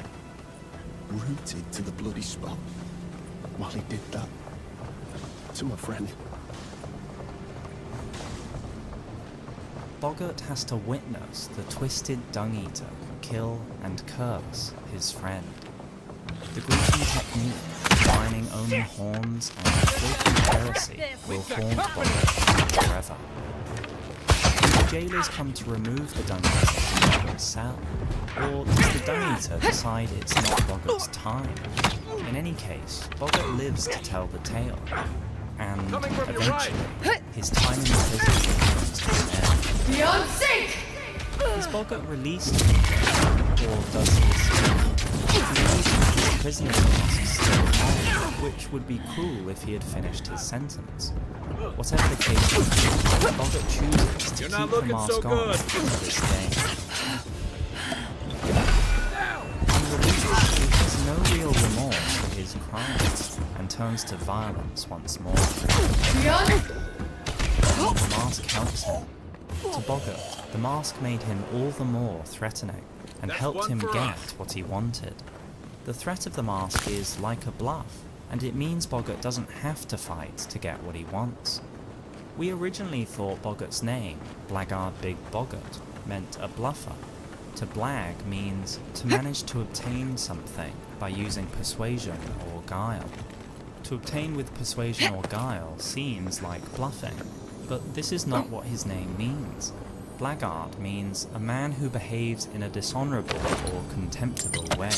Rooted to the bloody spot while he did that to my friend. Boggart has to witness the twisted Dung Eater kill and curse his friend. The gruesome technique, combining only horns and filthy heresy, will haunt Boggart forever. The jailers come to remove the Dung Eater from Boggart's cell, or does the Dung Eater decide it's not Boggart's time? In any case, Boggart lives to tell the tale, and eventually, his time in the prison comes to an end. Beyond sync! Is Boggart released or does he escape? His prisoner mask is still on, which would be cruel if he had finished his sentence. Whatever the case may be, Boggart chooses to keep the mask on to this day. On release, he has no real remorse for his crimes and turns to violence once more. Beyond... The mask helps him. To Boggart, the mask made him all the more threatening and helped him get what he wanted. The threat of the mask is like a bluff, and it means Boggart doesn't have to fight to get what he wants. We originally thought Boggart's name, Blackguard Big Boggart, meant a bluffer. To blag means to manage to obtain something by using persuasion or guile. To obtain with persuasion or guile seems like bluffing, but this is not what his name means. Blackguard means a man who behaves in a dishonorable or contemptible way.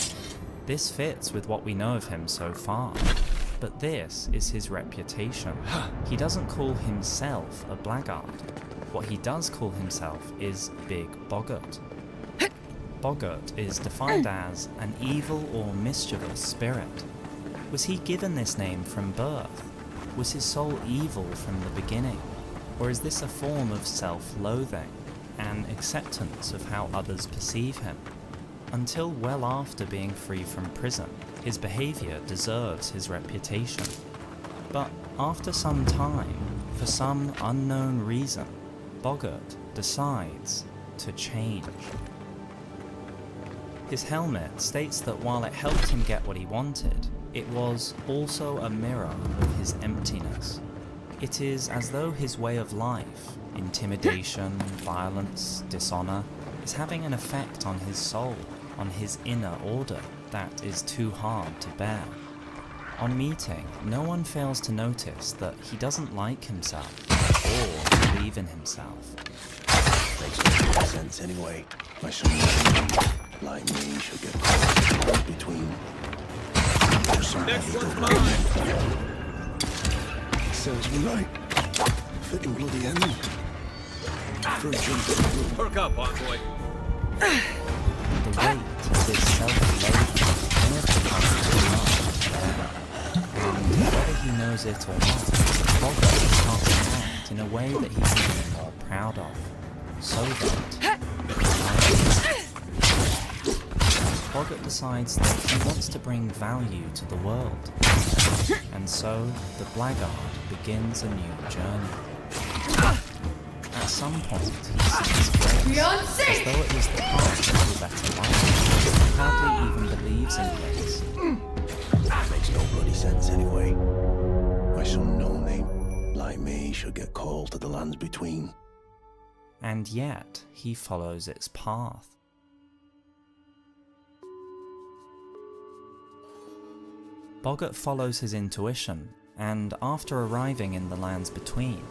This fits with what we know of him so far, but this is his reputation. He doesn't call himself a blackguard. What he does call himself is Big Boggart. Boggart is defined as an evil or mischievous spirit. Was he given this name from birth? Was his soul evil from the beginning? Or is this a form of self-loathing, an acceptance of how others perceive him? Until well after being free from prison, his behavior deserves his reputation. But after some time, for some unknown reason, Boggart decides to change. His helmet states that while it helped him get what he wanted, it was also a mirror of his emptiness. It is as though his way of life, intimidation, violence, dishonor, is having an effect on his soul, on his inner order, that is too hard to bear. On meeting, no one fails to notice that he doesn't like himself or believe in himself. Makes no sense anyway. My son like me should get caught between. Just Next one's mine. Serves me right. Fitting bloody end. For a jump. Perk up, boy. The weight of this self-loathing never becomes too much. And whether he knows it or not, Bogart starts to act in a way that he can be more proud of. So that Bogart decides that he wants to bring value to the world. And so the blackguard begins a new journey. At some point, he sees grace, as though it was the path to a better life. He hardly even believes in grace. Makes no bloody sense anyway. My son no name like me should get called to the lands between. And yet, he follows its path. Bogart follows his intuition, and after arriving in the lands between,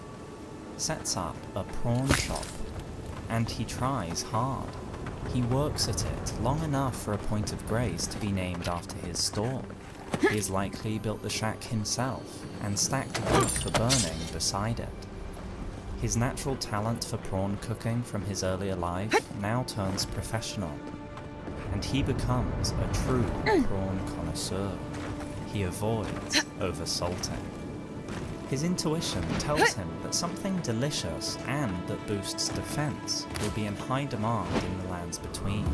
sets up a prawn shop. And he tries hard. He works at it long enough for a point of grace to be named after his store. He has likely built the shack himself, and stacked wood for burning beside it. His natural talent for prawn cooking from his earlier life now turns professional, and he becomes a true prawn connoisseur. He avoids oversalting. His intuition tells him that something delicious and that boosts defense will be in high demand in the lands between.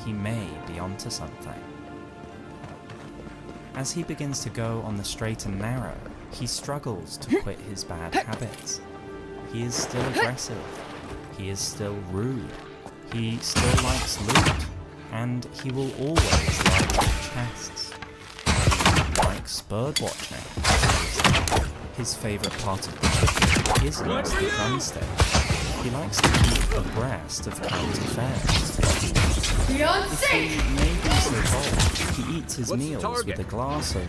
He may be onto something. As he begins to go on the straight and narrow, he struggles to quit his bad habits. He is still aggressive. He is still rude. He still likes loot. And he will always like chests. He likes bird watching. His favourite part of the chicken isn't the drumstick. He likes to keep abreast of current affairs. If he may be so bold, he eats his meals with a glass of...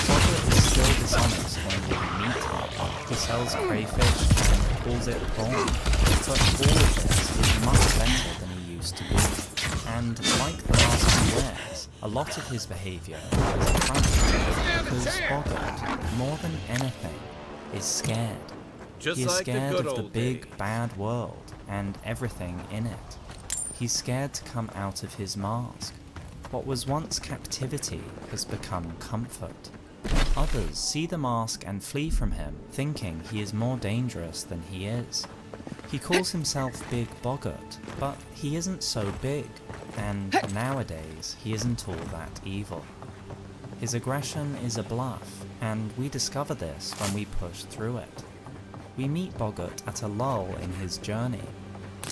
Bogart is still dishonest when we meet him. He sells crayfish and calls it prawn. But all of this is much better than he used to be. And like the mask he wears, a lot of his behaviour is a front. Because Bogart, more than anything, is scared. Just He is like scared the good of the old big, days. bad world and everything in it. He's scared to come out of his mask. What was once captivity has become comfort. Others see the mask and flee from him, thinking he is more dangerous than he is. He calls himself Big Bogart, but he isn't so big, and nowadays he isn't all that evil. His aggression is a bluff, and we discover this when we push through it. We meet Bogart at a lull in his journey.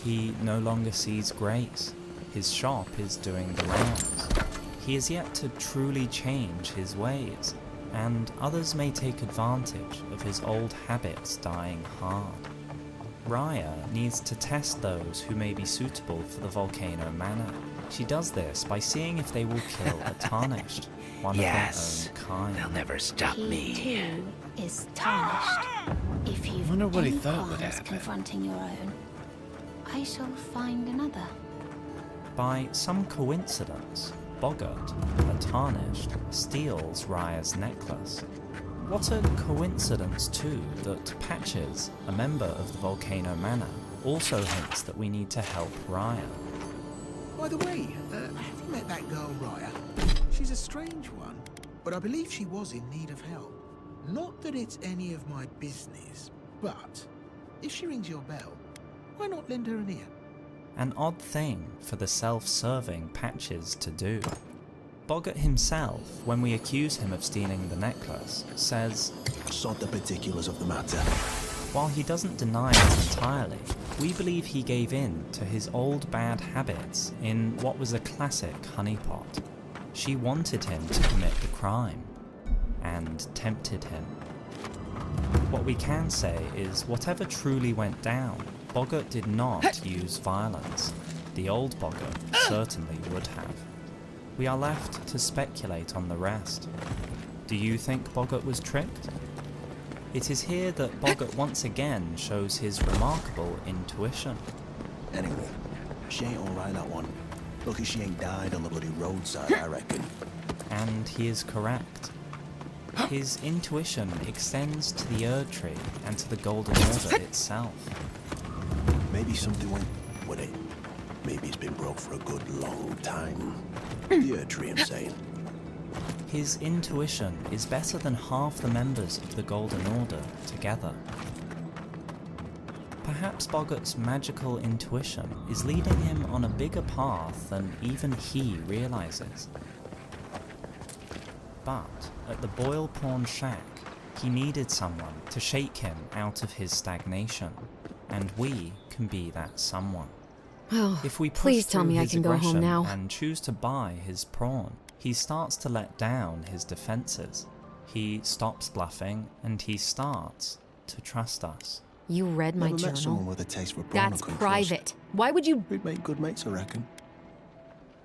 He no longer sees grace. His shop is doing the rounds. He is yet to truly change his ways, and others may take advantage of his old habits dying hard. Raya needs to test those who may be suitable for the Volcano Manor. She does this by seeing if they will kill a Tarnished, one of their own kind. They'll never stop He me. too is tarnished. If you've Wonder what he any thought would qualms happen. confronting your own, I shall find another. By some coincidence, Bogart, a Tarnished, steals Raya's necklace. What a coincidence too that Patches, a member of the Volcano Manor, also hints that we need to help Raya. By the way, have you met that girl, Raya? She's a strange one, but I believe she was in need of help. Not that it's any of my business, but if she rings your bell, why not lend her an ear? An odd thing for the self-serving Patches to do. Bogart himself, when we accuse him of stealing the necklace, says, Sod the particulars of the matter. while he doesn't deny it entirely, we believe he gave in to his old bad habits in what was a classic honeypot. She wanted him to commit the crime, and tempted him. What we can say is whatever truly went down, Bogart did not use violence. The old Bogart certainly would have. We are left to speculate on the rest. Do you think Boggart was tricked? It is here that Boggart once again shows his remarkable intuition. Anyway, she ain't alright, that one. Lucky she ain't died on the bloody roadside, I reckon. And he is correct. His intuition extends to the Erd Tree and to the Golden Order itself. Maybe something went with it. Maybe it's been broke for a good long time. The Erd Tree, I'm saying. His intuition is better than half the members of the Golden Order together. Perhaps Boggart's magical intuition is leading him on a bigger path than even he realizes. But at the Boil Pawn Shack, he needed someone to shake him out of his stagnation, and we can be that someone. Oh, If we push please tell through me I his can go home aggression now. and choose to buy his prawn, he starts to let down his defenses. He stops bluffing and he starts to trust us. You read my Never met someone journal? with a taste for prawn That's I couldn't private. Why would you... We'd make good mates, I reckon.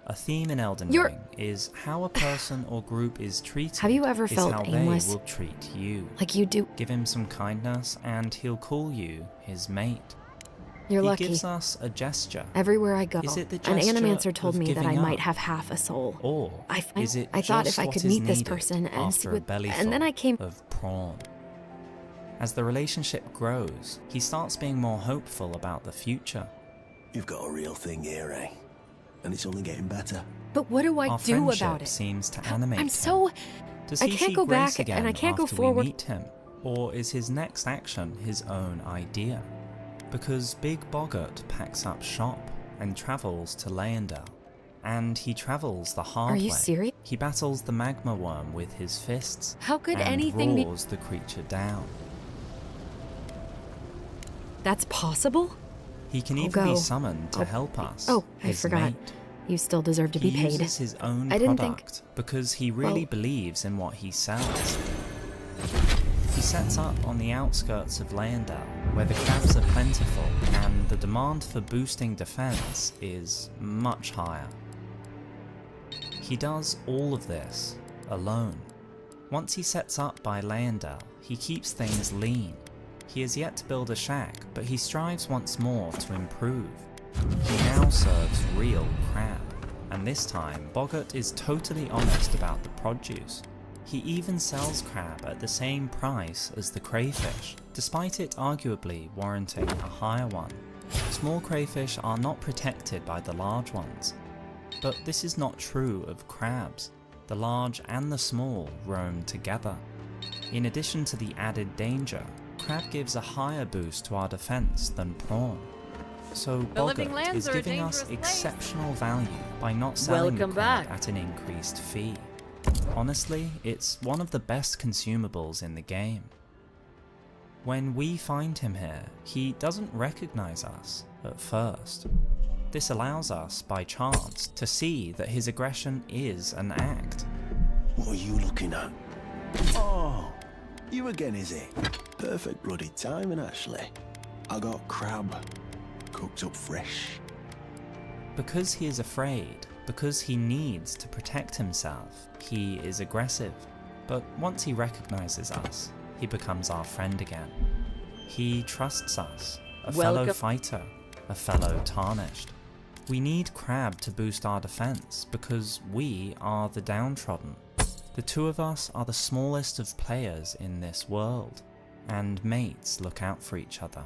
A theme in Elden You're- Ring is how a person or group is treated. Have you ever is felt how aimless? they will treat you. Like you do? Give him some kindness and he'll call you his mate. You're he lucky. gives us a gesture. Everywhere I go, Is it the an gesture animancer told of me that I giving might up? have half a soul. Or is it I thought just if I what could is meet this needed person and see after a what... bellyful And then I came... of prawn? As the relationship grows, he starts being more hopeful about the future. You've got a real thing here, eh? And it's only getting better. But what do I Our do friendship about it? seems to animate I'm him. so... Does I he can't see go grace back, again and I can't go after forward. we meet him? Or is his next action his own idea? Because Big Boggart packs up shop and travels to Leyendell. And he travels the hard way. Are you serious? He battles the magma worm with his fists. How could and anything be... roars the creature down. That's possible? He can I'll even be go. summoned to help us. Oh, I his forgot. mate. You still deserve to be He paid. uses his own I didn't think- product because he really Well- believes in what he sells. He sets up on the outskirts of Leyendell, where the crabs are plentiful and the demand for boosting defense is much higher. He does all of this alone. Once he sets up by Leyendell, he keeps things lean. He has yet to build a shack, but he strives once more to improve. He now serves real crab, and this time Boggart is totally honest about the produce. He even sells crab at the same price as the crayfish, despite it arguably warranting a higher one. Small crayfish are not protected by the large ones, but this is not true of crabs. The large and the small roam together. In addition to the added danger, crab gives a higher boost to our defense than prawn. So living Boggart lands is are a giving us dangerous place. exceptional value by not selling Welcome the crab back. at an increased fee. Honestly, it's one of the best consumables in the game. When we find him here, he doesn't recognize us at first. This allows us, by chance, to see that his aggression is an act. What are you looking at? Oh, you again, is it? Perfect bloody timing, actually. I got crab, cooked up fresh. Because he is afraid, because he needs to protect himself, he is aggressive. But once he recognizes us, he becomes our friend again. He trusts us, a fellow Welcome. fighter, a fellow tarnished. We need crab to boost our defense because we are the downtrodden. The two of us are the smallest of players in this world, and mates look out for each other.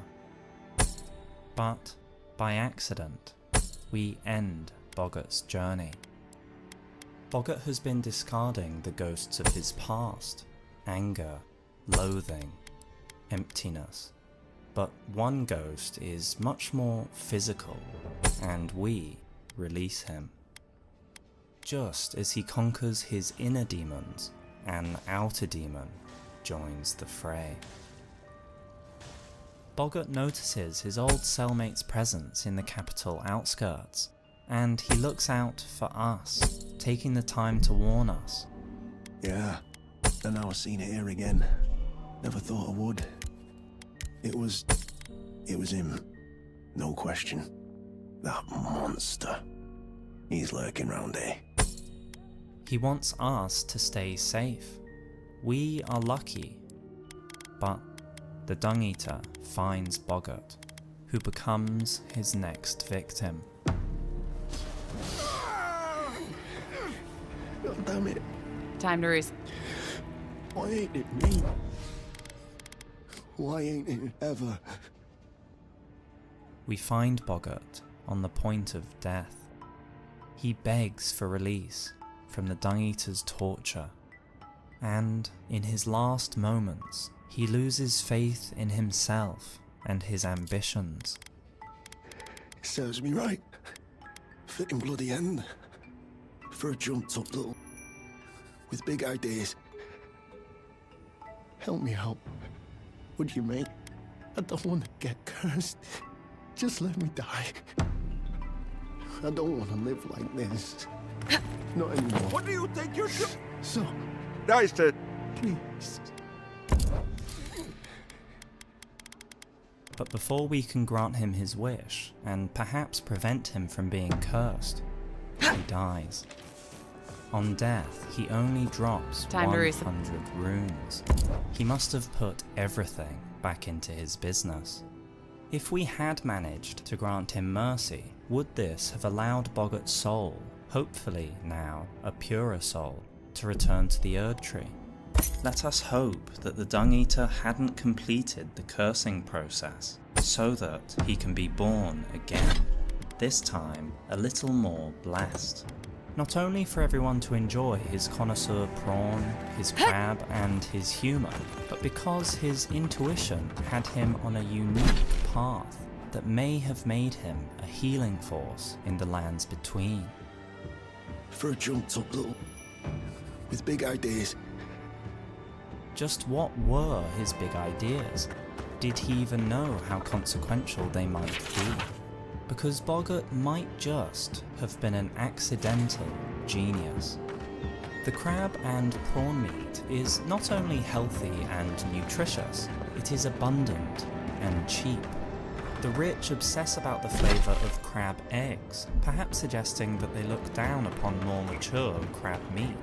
But, by accident, we end Boggart's journey. Boggart has been discarding the ghosts of his past, anger, loathing, emptiness. But one ghost is much more physical, and we release him. Just as he conquers his inner demons, an outer demon joins the fray. Boggart notices his old cellmate's presence in the capital outskirts, and he looks out for us, taking the time to warn us. Yeah, and now I've seen it here again. Never thought I would. It was him. No question. That monster. He's lurking round here. He wants us to stay safe. We are lucky. But the Dung Eater finds Boggart, who becomes his next victim. God damn it. Time to roost. Why ain't it me? Why ain't it ever? We find Boggart on the point of death. He begs for release from the Dung Eater's torture, and in his last moments, he loses faith in himself and his ambitions. It serves me right. Fitting bloody end. For a jumped up little with big ideas. Help me out. Would you, mate? I don't want to get cursed. Just let me die. I don't want to live like this. Not anymore. What do you think you're doing? So, Nice to... please. But before we can grant him his wish, and perhaps prevent him from being cursed, he dies. On death, he only drops Time to 100 runes. He must have put everything back into his business. If we had managed to grant him mercy, would this have allowed Boggart's soul, hopefully now a purer soul, to return to the Erd Tree? Let us hope that the Dung Eater hadn't completed the cursing process, so that he can be born again, this time a little more blessed. Not only for everyone to enjoy his connoisseur prawn, his crab and his humour, but because his intuition had him on a unique path that may have made him a healing force in the lands between. For a jumped up little with big ideas. Just what were his big ideas? Did he even know how consequential they might be? Because Boggart might just have been an accidental genius. The crab and prawn meat is not only healthy and nutritious, it is abundant and cheap. The rich obsess about the flavour of crab eggs, perhaps suggesting that they look down upon more mature crab meat.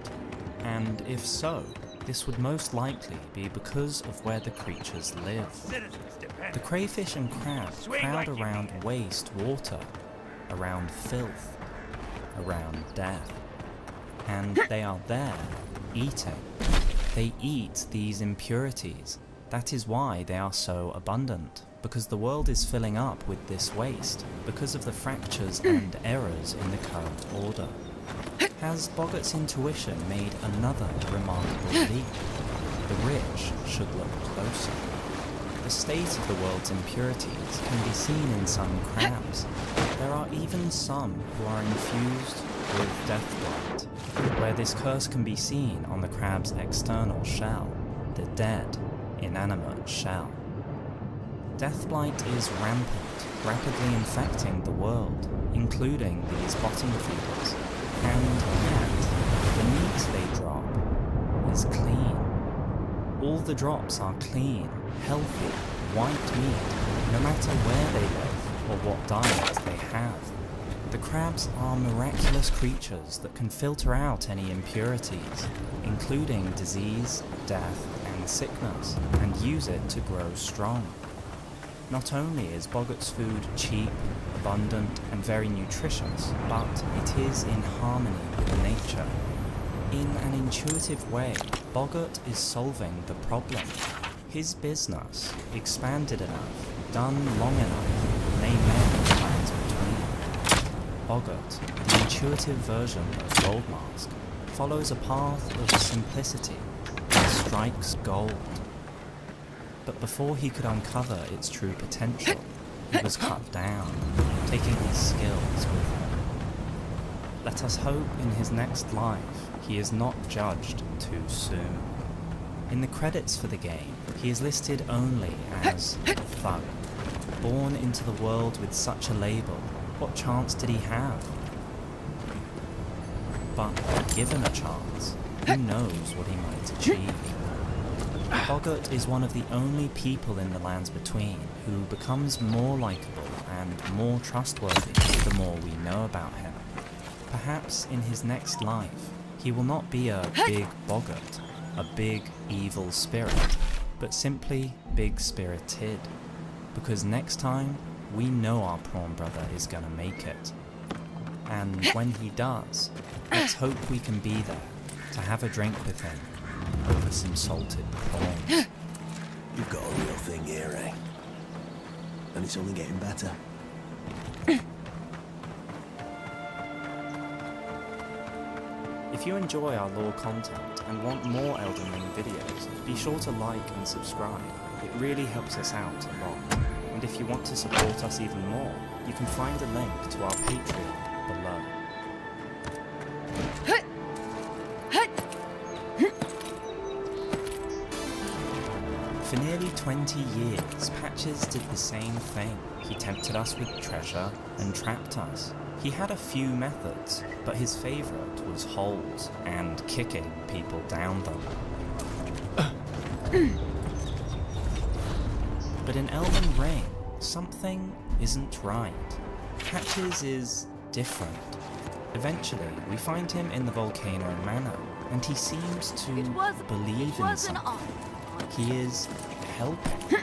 And if so, this would most likely be because of where the creatures live. The crayfish and crab crowd around waste water, around filth, around death. And they are there, eating. They eat these impurities. That is why they are so abundant, because the world is filling up with this waste, because of the fractures and errors in the current order. Has Boggart's intuition made another remarkable leap? The rich should look closer. The state of the world's impurities can be seen in some crabs. There are even some who are infused with deathblight, where this curse can be seen on the crab's external shell, the dead, inanimate shell. Deathblight is rampant, rapidly infecting the world, including these bottom feeders. And yet, the meat they drop is clean. All the drops are clean, healthy, white meat, no matter where they live or what diet they have. The crabs are miraculous creatures that can filter out any impurities, including disease, death, and sickness, and use it to grow strong. Not only is Boggart's food cheap, abundant, and very nutritious, but it is in harmony with nature. In an intuitive way, Boggart is solving the problem. His business, expanded enough, done long enough, may mend the lands between. Boggart, the intuitive version of Goldmask, follows a path of simplicity and strikes gold. But before he could uncover its true potential, he was cut down, taking his skills with him. Let us hope in his next life he is not judged too soon. In the credits for the game, he is listed only as Thug. Born into the world with such a label, what chance did he have? But given a chance, who knows what he might achieve? Boggart is one of the only people in the lands between who becomes more likable and more trustworthy the more we know about him. Perhaps in his next life, He will not be a big boggart, a big evil spirit, but simply big-spirited. Because next time, we know our prawn brother is gonna make it. And when he does, let's hope we can be there to have a drink with him over some salted prawns. You've got a real thing here, eh? And it's only getting better. If you enjoy our lore content and want more Elden Ring videos, be sure to like and subscribe. It really helps us out a lot. And if you want to support us even more, you can find a link to our Patreon below. For nearly 20 years, Patches did the same thing. He tempted us with treasure and trapped us. He had a few methods, but his favourite was holes and kicking people down them. But in Elden Ring, something isn't right. Patches is different. Eventually, we find him in the Volcano Manor, and he seems to believe in something. He is helping.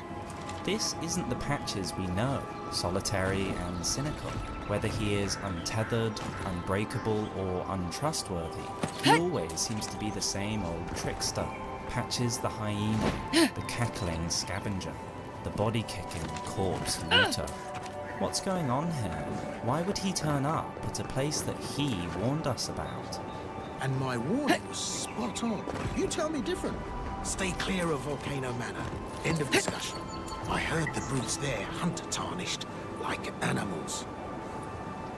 This isn't the Patches we know, solitary and cynical. Whether he is untethered, unbreakable, or untrustworthy, he always seems to be the same old trickster. Patches the hyena, the cackling scavenger, the body-kicking corpse looter. What's going on here? Why would he turn up at a place that he warned us about? And my warning was spot on. You tell me different. Stay clear of Volcano Manor. End of discussion. I heard the brutes there hunter tarnished, like animals.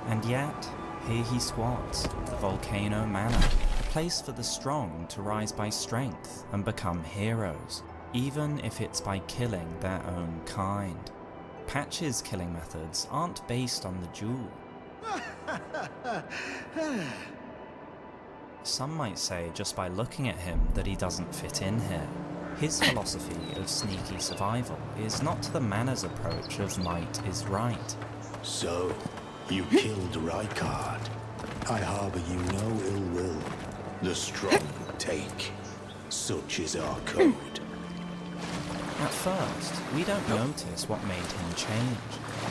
And yet, here he squats, the Volcano Manor, a place for the strong to rise by strength and become heroes, even if it's by killing their own kind. Patch's killing methods aren't based on the jewel. Some might say just by looking at him that he doesn't fit in here. His philosophy of sneaky survival is not the Manor's approach of might is right. So, you killed Rykard. I harbour you no ill will. The strong take. Such is our code. At first, we don't notice what made him change.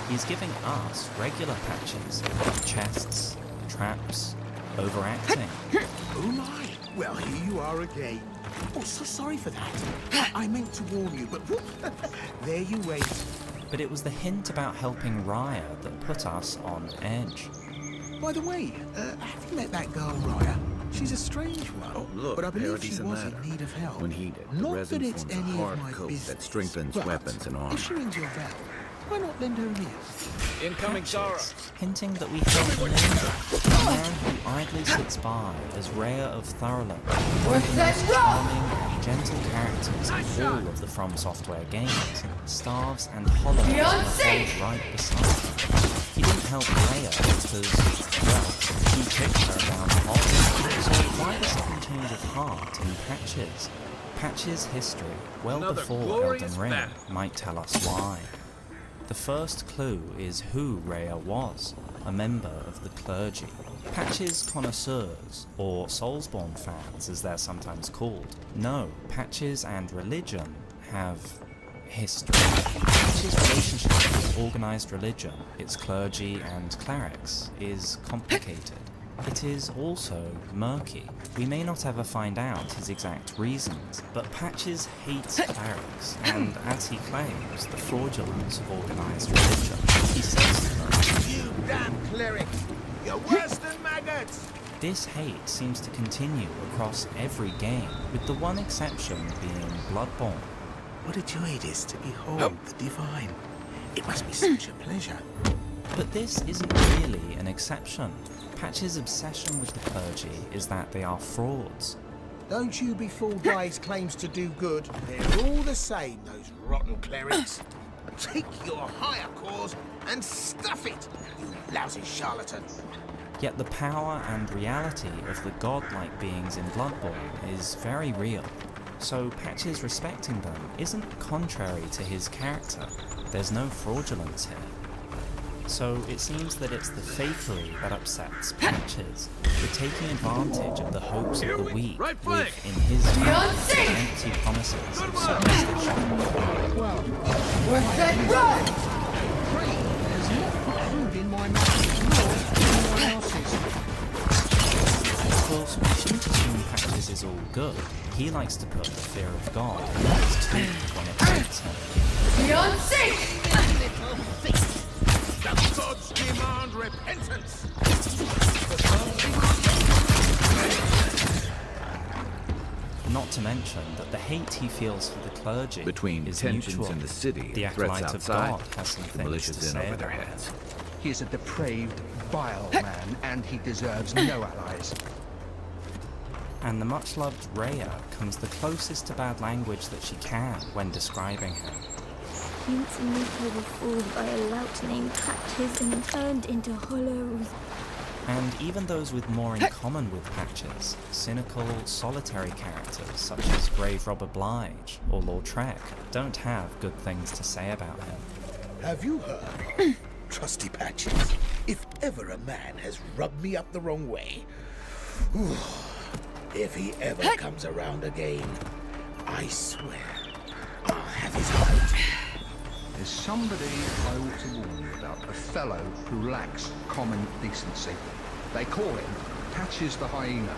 He's giving us regular Patches, chests, traps, overacting. Oh my! Well, here you are again. Oh, so sorry for that. I meant to warn you, but there you wait. But it was the hint about helping Raya that put us on edge. By the way, have you met that girl, Raya? She's a strange one. Oh, look, but I believe Paradis she and was Ladder. in need of help. When heated, the Not resin that it's forms a any hard of my coat business, that strengthens but weapons and armor. if she rings your bell, why not lend her an ear? Incoming Zara. Hinting that we help an angel, a man who idly sits by as Raya of Thurland, one of the most charming and gentle characters in all of the From Software games, starves and hollows in the hole right beside him. He didn't help Raya because, well, he kicked her down the hole. So why the sudden change of heart in Patches? Patches' history, well Another before glorious Elden Ring, battle. might tell us why. The first clue is who Raya was, a member of the clergy. Patches connoisseurs, or Soulsborne fans as they're sometimes called, know Patches and religion have history. Patches' relationship with organized religion, its clergy and clerics, is complicated. It is also murky. We may not ever find out his exact reasons, but Patches hates clerics, and as he claims, the fraudulence of organized religion. He says to them, You damn clerics! You're worse than maggots! this hate seems to continue across every game, with the one exception being Bloodborne. What a joy it is to behold the divine. It must be such a pleasure. But this isn't really an exception. Patch's obsession with the clergy is that they are frauds. Don't you be fooled by his claims to do good. They're all the same, those rotten clerics. Take your higher cause and stuff it, you lousy charlatan. Yet the power and reality of the godlike beings in Bloodborne is very real. So Patch's respecting them isn't contrary to his character. There's no fraudulence here. So it seems that it's the fakery that upsets Patches, the taking advantage of the hopes of the weak with, in his mouth, empty promises of superstition. Well, Great, there's not food in my mouth, nor anyone else's. Of course, we shouldn't assume Patches is all good. He likes to put the fear of God in his teeth when it suits him. The gods demand repentance! Not to mention that the hate he feels for the clergy Between is tensions mutual. in the city, The threats acolyte of outside, God has some the things to militia's in say over their about heads. He is a depraved, vile man, and he deserves no allies. And the much-loved Rhea comes the closest to bad language that she can when describing him. You and Nico were fooled by a lout named Patches and turned into hollows. And even those with more in common with Patches, cynical, solitary characters such as Grave Robber Blige or Lord Trek, don't have good things to say about him. Have you heard? Trusty Patches, if ever a man has rubbed me up the wrong way, if he ever comes around again, I swear I'll have his heart. There's somebody I ought to warn you about, a fellow who lacks common decency. They call him Patches the Hyena,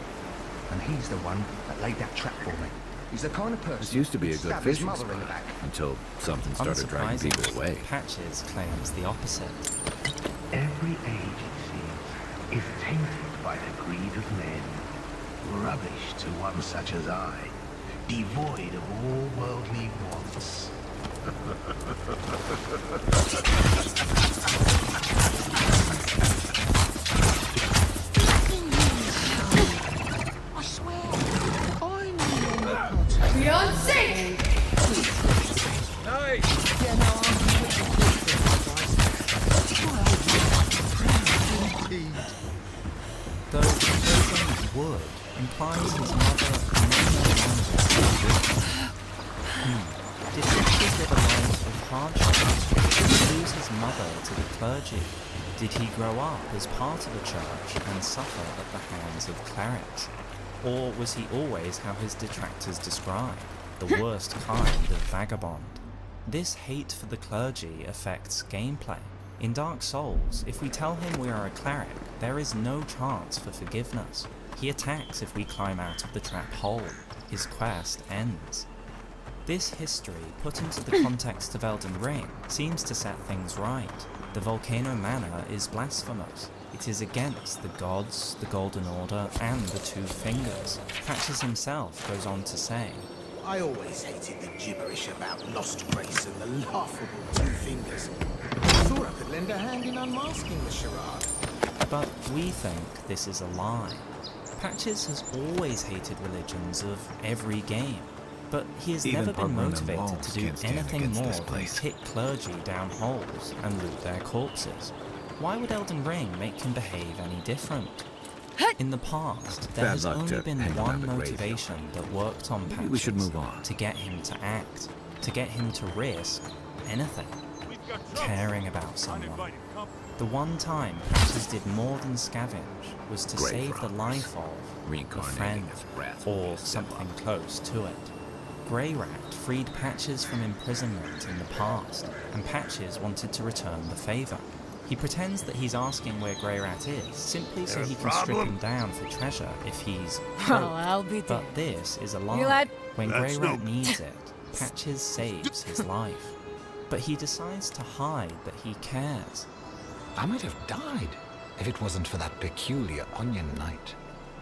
and he's the one that laid that trap for me. He's the kind of person This used to be a who'd good stab his fishing mother in the spot back. until something started driving people Unsurprisingly, away. Patches claims the opposite. Every age, it seems, is tainted by the greed of men. Rubbish to one such as I, devoid of all worldly wants. I swear, I'm the Though the wood implies his mother Did Patches live a life of hardship? Did he lose his mother to the clergy? Did he grow up as part of a church and suffer at the hands of clerics? Or was he always how his detractors describe, the worst kind of vagabond? This hate for the clergy affects gameplay. In Dark Souls, if we tell him we are a cleric, there is no chance for forgiveness. He attacks if we climb out of the trap hole. His quest ends. This history, put into the context of Elden Ring, seems to set things right. The Volcano Manor is blasphemous. It is against the gods, the Golden Order, and the Two Fingers. Patches himself goes on to say, I always hated the gibberish about lost grace and the laughable Two Fingers. I thought I could lend a hand in unmasking the charade. but we think this is a lie. Patches has always hated religions of every game, but he has Even never been Pogrom and motivated Walls to do can't stand anything against more this than place. kick clergy down holes and loot their corpses. Why would Elden Ring make him behave any different? In the past, there Bad has luck only to been hang one around the graveyard. motivation that worked on Maybe Patches we should move on. to get him to act, to get him to risk anything, caring about someone. The one time Patches did more than scavenge was to Grave save the robbers. life of a Reincarnating friend, as rats will be or a something symbol. close to it. Grey Rat freed Patches from imprisonment in the past, and Patches wanted to return the favour. He pretends that he's asking where Grey Rat is, simply so he can strip him down for treasure if he's broke. I'll be But this is a lie. lad? When Grey That's Rat no- needs it, Patches saves his life. But he decides to hide that he cares. I might have died if it wasn't for that peculiar onion knight.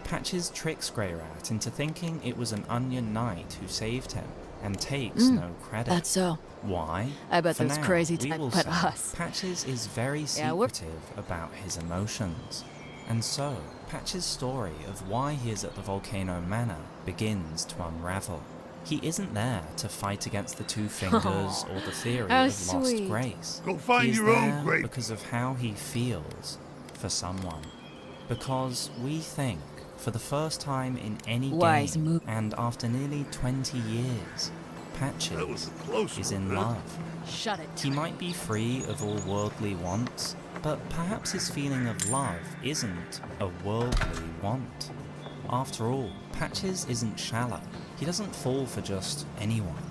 Patches tricks Grey Rat into thinking it was an Onion Knight who saved him, and takes no credit. That's so. Why? I bet For those now, crazy we type will but say us. Patches is very Yeah, we're- secretive about his emotions. And so, Patches' story of why he is at the Volcano Manor begins to unravel. He isn't there to fight against the Two Fingers or the theory how of lost sweet. grace. Go find he is your own there grave. because of how he feels for someone. Because we think, for the first time in any Wise game, move. and after nearly 20 years, That was Patches a close is one, in huh? love. Shut it. He might be free of all worldly wants, But perhaps his feeling of love isn't a worldly want. After all, Patches isn't shallow. He doesn't fall for just anyone.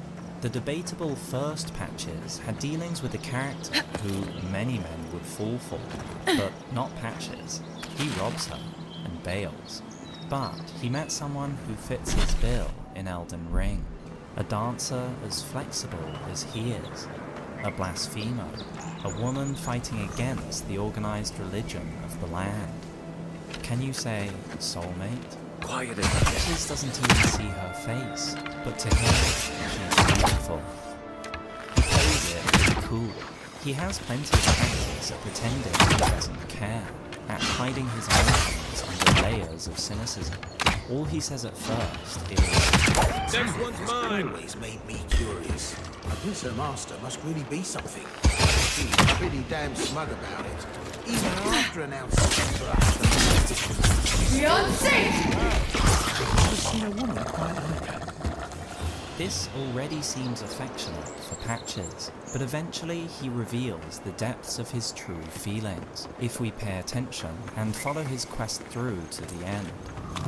The debatable first Patches had dealings with a character who many men would fall for, but not Patches. He robs her and bails. But he met someone who fits his bill in Elden Ring. A dancer as flexible as he is. A blasphemer. A woman fighting against the organized religion of the land. Can you say soulmate? Quiet Patches doesn't even see her face, but to him, she's beautiful. He plays it pretty cool. He has plenty of practice at pretending he doesn't care, at hiding his emotions under layers of cynicism. All he says at first is, "Next one's mine." Always made me curious. I guess her master must really be something. She's pretty damn smug about it, even after announcing for us. I've never seen a woman quite like her. This already seems affectionate for Patches, but eventually he reveals the depths of his true feelings, if we pay attention and follow his quest through to the end.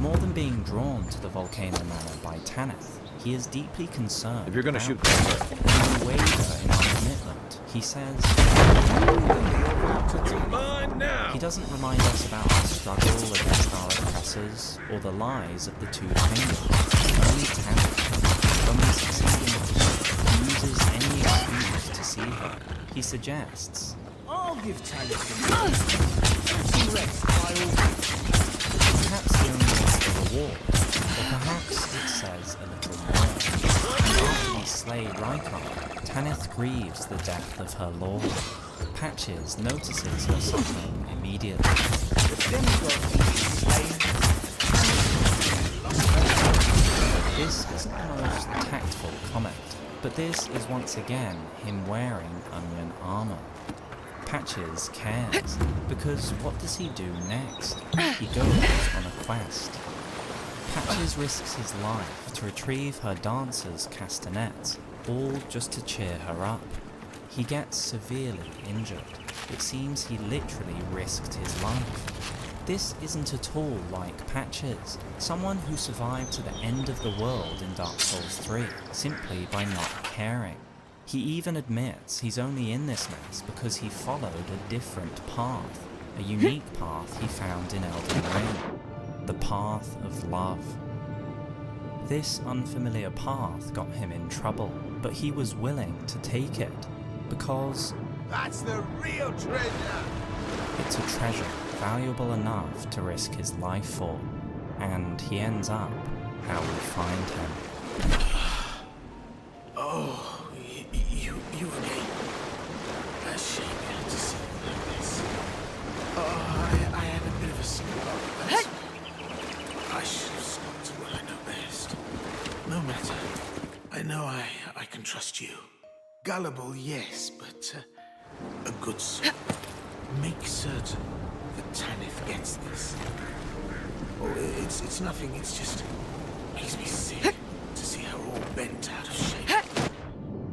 More than being drawn to the Volcano Manor by Tanith, he is deeply concerned If you're gonna shoot when we waver in our commitment. He says, he doesn't remind us about our struggle against our oppressors or the lies of the two kingdoms. Only Tanith, when we succeed in the fight, he uses any excuse to see her. He suggests, I'll give Tanith some rest by all means. perhaps he only wants the reward, or perhaps it says a little more. After we slay Rykard, Tanith grieves the death of her lord. Patches notices her suffering immediately. This isn't the most tactful comment, but this is once again him wearing onion armor. Patches cares, because what does he do next? He goes on a quest. Patches risks his life to retrieve her dancer's castanets, all just to cheer her up. He gets severely injured. It seems he literally risked his life. This isn't at all like Patches, someone who survived to the end of the world in Dark Souls 3, simply by not caring. He even admits he's only in this mess because he followed a different path, a unique path he found in Elden Ring, the path of love. This unfamiliar path got him in trouble, but he was willing to take it, because that's the real treasure! It's a treasure valuable enough to risk his life for, and he ends up how we find him. Oh, you again. A shame you had to see me like this. Oh, I had a bit of a slip. I should have stuck to what I know best. No matter. I know I can trust you. Gullible, yes, but a good soul. Make certain that Tanith gets this. Oh, it's nothing, it's just makes me sick to see her all bent out of shape.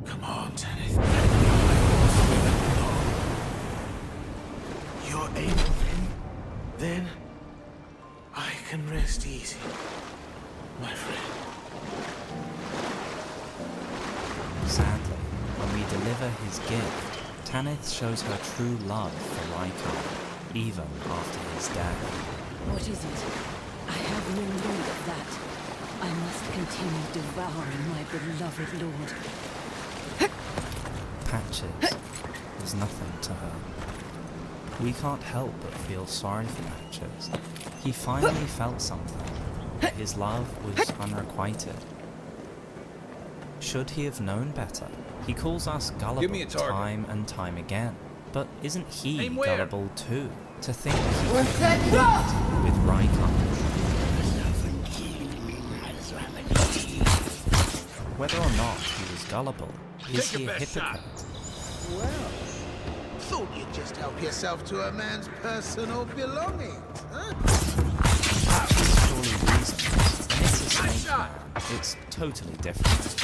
Come on, Tanith. You're able then I can rest easy, my friend. Sadly, when we deliver his gift, Tanith shows her true love for Rykard, even after his death. What is it? I have no need of that. I must continue devouring my beloved lord. Patches was nothing to her. We can't help but feel sorry for Patches. He finally felt something. His love was unrequited. Should he have known better? He calls us gullible time and time again. But isn't he gullible too? To think he could compete with Rykard. Whether or not he was gullible, is he a hypocrite? Well, thought you'd just help yourself to a man's personal belongings, huh? Patches surely reasons. When it's a snake man, it's totally different.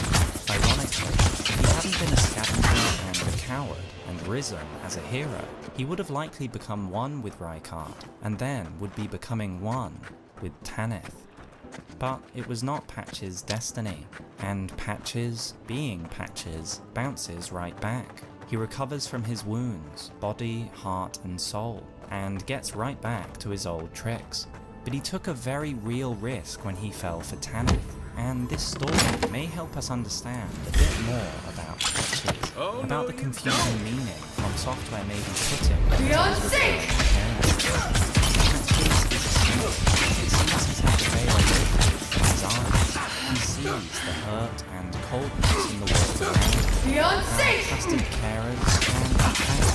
Ironically, if he hadn't been a scavenger and a coward, and and risen as a hero, he would have likely become one with Rykard, and then would be becoming one with Tanith. But it was not Patch's destiny, and Patches, being Patches, bounces right back. He recovers from his wounds, body, heart and soul, and gets right back to his old tricks. But he took a very real risk when he fell for Tanith, and this story may help us understand a bit more about Patches, about the confusing meaning from software may be putting into his return parents. Patches is a snake. It sees his head veil from his eyes. He sees the hurt and coldness in the world around him, how trusted carers and attacks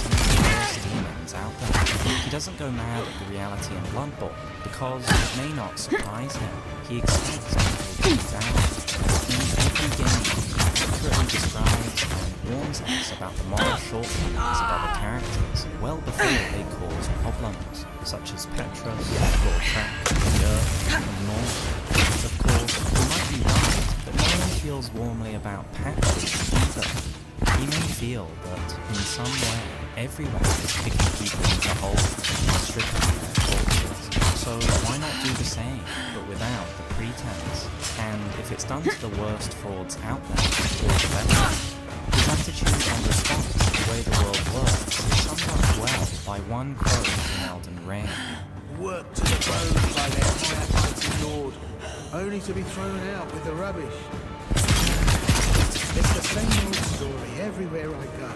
some of the worst demons out there. He doesn't go mad at the reality in Blood Bowl because it may not surprise him. He expects people to be down. In every game, he accurately describes and warns us about the moral shortcomings of other characters well before they cause problems, such as Petrus, Lord Track, Yerk, and more. Of course, he might be right, but no one feels warmly about Patches either. He may feel that, in some way, everyone is kicking people into holes and stripping their cultures. So why not do the same, but without the pretense? And if it's done to the worst frauds out there, all the better. His attitude and response to the way the world works is summed up well by one quote in Elden Ring. Work to the bone by their high-mighty lord, only to be thrown out with the rubbish. It's the same old story everywhere I go.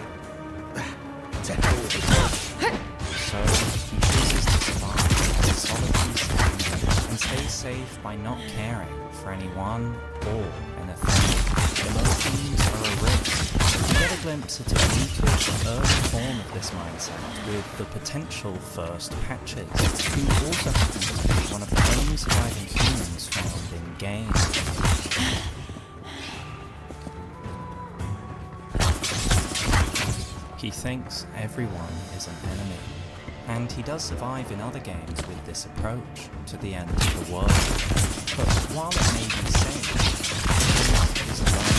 To hell with it. So he chooses to survive as a solitary stranger and stays safe by not caring for anyone or anything. Emotions are a risk. We get a glimpse at a weakish, early form of this mindset with the potential first Patches, who also happens to be one of the only surviving humans found in game. He thinks everyone is an enemy, and he does survive in other games with this approach to the end of the world. But while it may be safe, it is alone.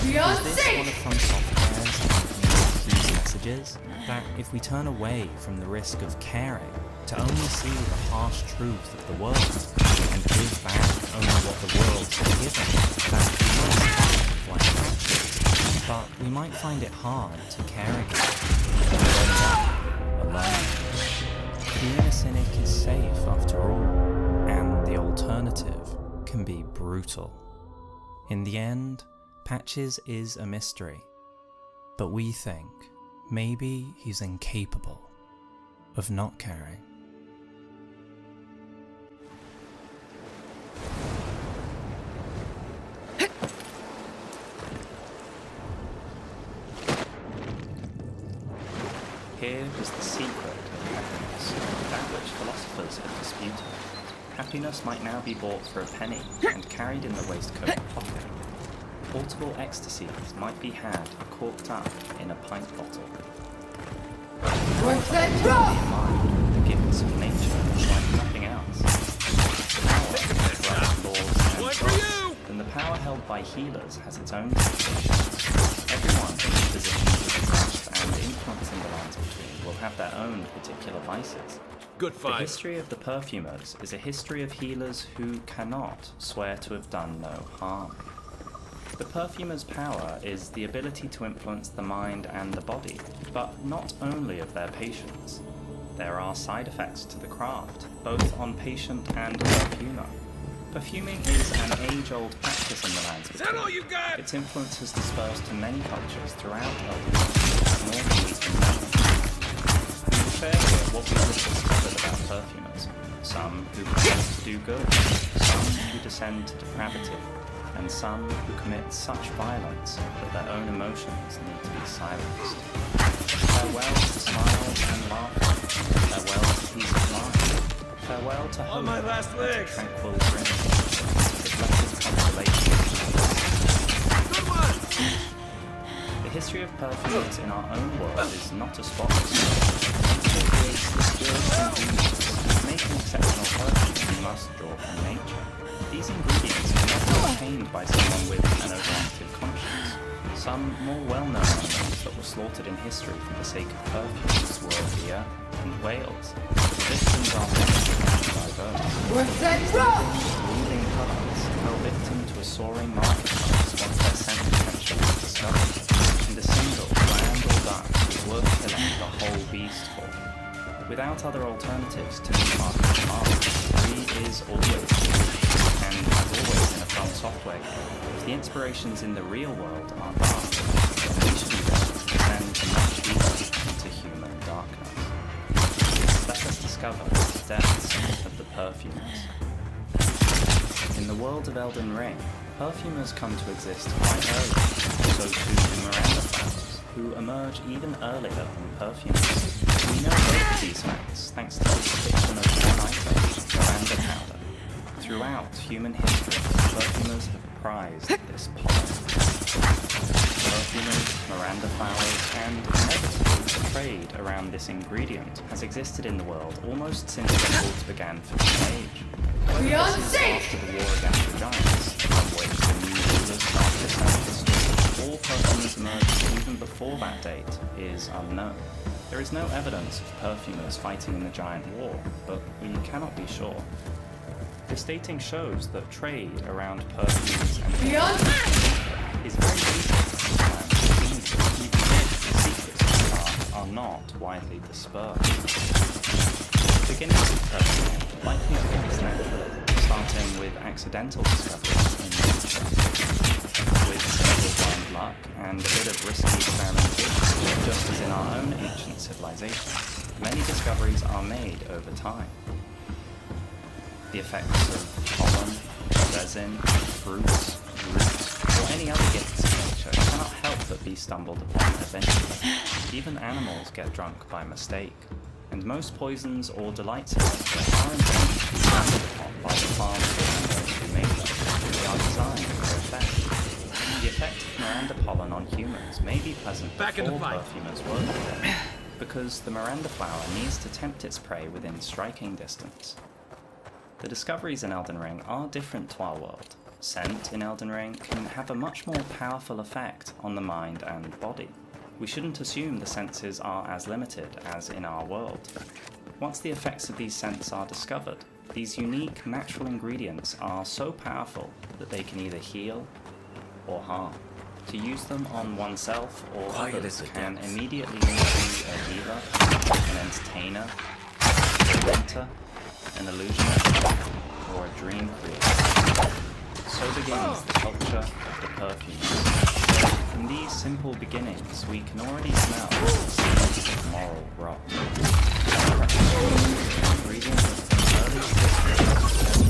Is this one of From Software's key messages? That if we turn away from the risk of caring to only see the harsh truth of the world, and give back only what the world has given, that we might survive like Patches, but we might find it hard to care again, alone. The inner cynic is safe after all, and the alternative can be brutal. In the end, Patches is a mystery, but we think maybe he's incapable of not caring. Here is the secret of happiness, that which philosophers have disputed. Happiness might now be bought for a penny and carried in the waistcoat pocket. Portable ecstasies might be had corked up in a pint bottle. The gifts of nature like nothing else. Power, laws, and gods, then the power held by healers has its own limitations. Everyone in positions of trust and influencing the lines between will have their own particular vices. Good fight. The history of the perfumers is a history of healers who cannot swear to have done no harm. The perfumer's power is the ability to influence the mind and the body, but not only of their patients. There are side effects to the craft, both on patient and perfumer. Perfuming is an age-old practice in the lands between. Is that all you got? Its influence has dispersed to many cultures throughout Elden Ring, North and Eastern Europe. We will share here what we have discovered about perfumers. Some who profess to do good, some who descend to depravity, and some who commit such violence that their own emotions need to be silenced. Farewell to smiles and laughter. Farewell to peace of mind. Farewell to hope. On my last and legs. tranquil dreams. To blessed consolation. Good one! The history of perfumers in our own world is not as follows. Nature creates the purest ingredients. To make an exceptional perfume, you must draw from nature. These ingredients cannot be obtained by someone with an overactive conscience. Some more well-known animals that were slaughtered in history for the sake of perfumes were deer and whales. The victims are many diverse. Bleeding puppets fell victim to a soaring marketplace once their scent potential was discovered, and a single lamb or duck was worth killing the whole beast for. Without other alternatives to meat market demand, greed is always greed, and as always in a From Software game, if the inspirations in the real world are dark, then we should be ready to descend much deeper into human darkness. Let us discover the depths of the perfumers. In the world of Elden Ring, perfumers come to exist quite early, so too do Miranda flowers, who emerge even earlier than perfumers. We know both of these facts thanks to the depiction of one item, Miranda powder. Throughout human history, perfumers have prized this pollen. Perfumers, Miranda flowers, and inevitably trade around this ingredient has existed in the world almost since the cults began for the age. Whether this is after the war against the giants, from which the new rulers started to send history, or perfumers emerged even before that date, is unknown. There is no evidence of perfumers fighting in the giant war, but we cannot be sure. This dating shows that trade around perfumes and is very easy, and even the secrets are not widely dispersed. Beginnings of perfuming likely occurs naturally, starting with accidental discoveries in nature. With some blind luck and a bit of risky experimentation, just as in our own ancient civilizations, many discoveries are made over time. The effects of pollen, resin, fruits, roots, or any other gifts of nature cannot help but be stumbled upon eventually. Even animals get drunk by mistake, and most poisons or delights in nature are intended to be stumbled upon by the farmers who made them. They are designed for effect. The effect of Miranda pollen on humans may be pleasant before perfumers work with it, because the Miranda flower needs to tempt its prey within striking distance. The discoveries in Elden Ring are different to our world. Scent in Elden Ring can have a much more powerful effect on the mind and body. We shouldn't assume the senses are as limited as in our world. Once the effects of these scents are discovered, these unique natural ingredients are so powerful that they can either heal or harm. To use them on oneself or others can immediately make you a healer, an entertainer, a mentor, an illusionist, or a dream creator. So begins the culture of the perfume. From these simple beginnings, we can already smell the seeds of moral rot. Ingredients of early history,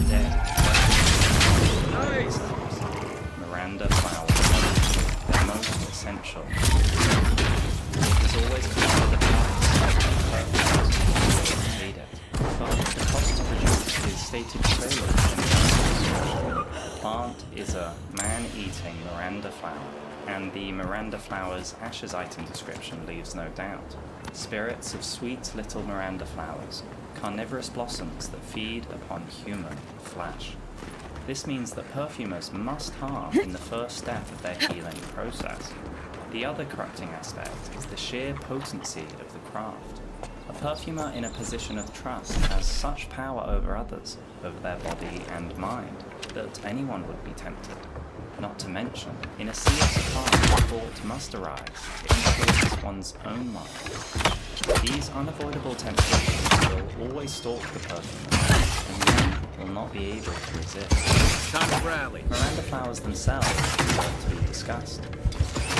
dead. Miranda flowers, they're most essential. It is always considered the perfumes made it, but the cost to produce is stated clearly in the plant is a man-eating Miranda flower, and the Miranda flower's ashes item description leaves no doubt. Spirits of sweet little Miranda flowers, carnivorous blossoms that feed upon human flesh. This means that perfumers must harm in the first step of their healing process. The other corrupting aspect is the sheer potency of the craft. A perfumer in a position of trust has such power over others, over their body and mind, that anyone would be tempted. Not to mention, in a sea of supply, thought must arise to influence one's own mind. These unavoidable temptations will always stalk the perfumer, and one will not be able to resist. Time to rally. Miranda flowers themselves deserve to be discussed.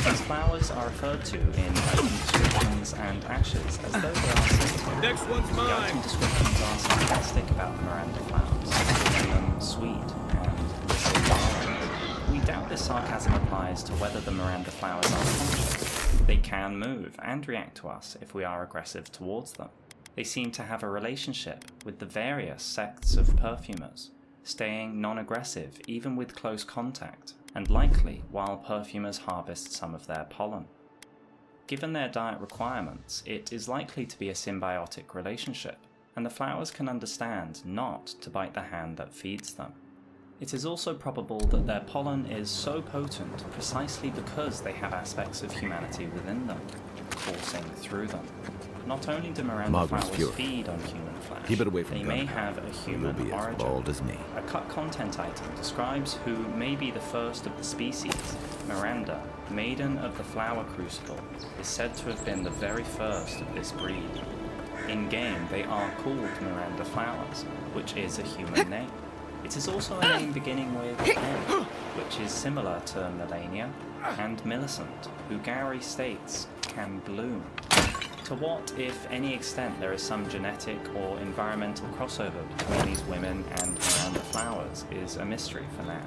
These flowers are referred to in item descriptions and ashes as though they are sacred. Next one's mine. The item descriptions are sarcastic about Miranda flowers, calling them sweet and little darling. We doubt this sarcasm applies to whether the Miranda flowers are conscious. They can move and react to us if we are aggressive towards them. They seem to have a relationship with the various sects of perfumers, staying non-aggressive even with close contact, and likely while perfumers harvest some of their pollen. Given their diet requirements, it is likely to be a symbiotic relationship, and the flowers can understand not to bite the hand that feeds them. It is also probable that their pollen is so potent precisely because they have aspects of humanity within them, coursing through them. Not only do Miranda Margaret's flowers pure. feed on human flesh, Keep it away from they may gunpowder. have a Or human you'll be as origin. bald as me. A cut content item describes who may be the first of the species. Miranda, Maiden of the Flower Crucible, is said to have been the very first of this breed. In-game, they are called Miranda flowers, which is a human name. It is also a name beginning with M, which is similar to Melania and Millicent, who Gary states can bloom. To what, if any extent, there is some genetic or environmental crossover between these women and Miranda flowers is a mystery for now.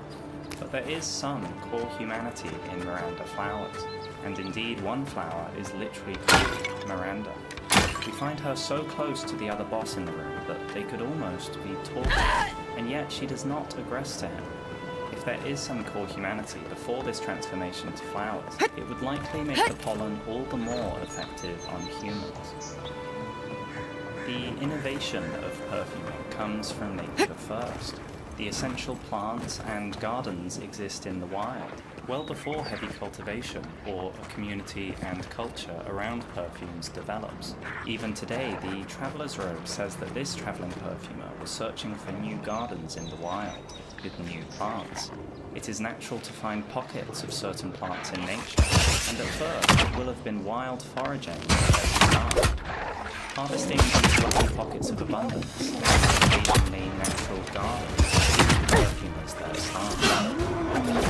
But there is some core humanity in Miranda flowers, and indeed one flower is literally called Miranda. We find her so close to the other boss in the room that they could almost be talking, and yet she does not aggress to him. If there is some core humanity before this transformation to flowers, it would likely make the pollen all the more effective on humans. The innovation of perfuming comes from nature first. The essential plants and gardens exist in the wild, well before heavy cultivation or a community and culture around perfumes develops. Even today, the Traveller's Robe says that this travelling perfumer was searching for new gardens in the wild, with new plants. It is natural to find pockets of certain plants in nature, and at first it will have been wild foraging that they started. Harvesting these lucky pockets of abundance, occasionally natural gardens, is the perfumers that start.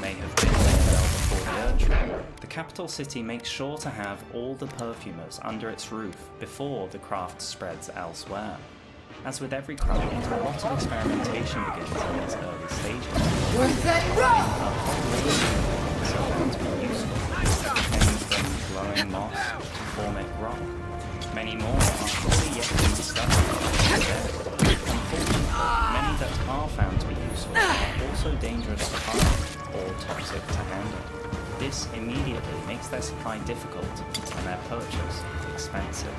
May have been before the Erd Tree. The capital city makes sure to have all the perfumers under its roof before the craft spreads elsewhere. As with every craft, a lot of experimentation begins in its early stages. A whole range of things are found to be useful, everything from glowing moss to formic rock. Many more are surely yet to be discovered. Unfortunately, many that are found to be useful are also dangerous to find or toxic to handle. This immediately makes their supply difficult and their purchase expensive.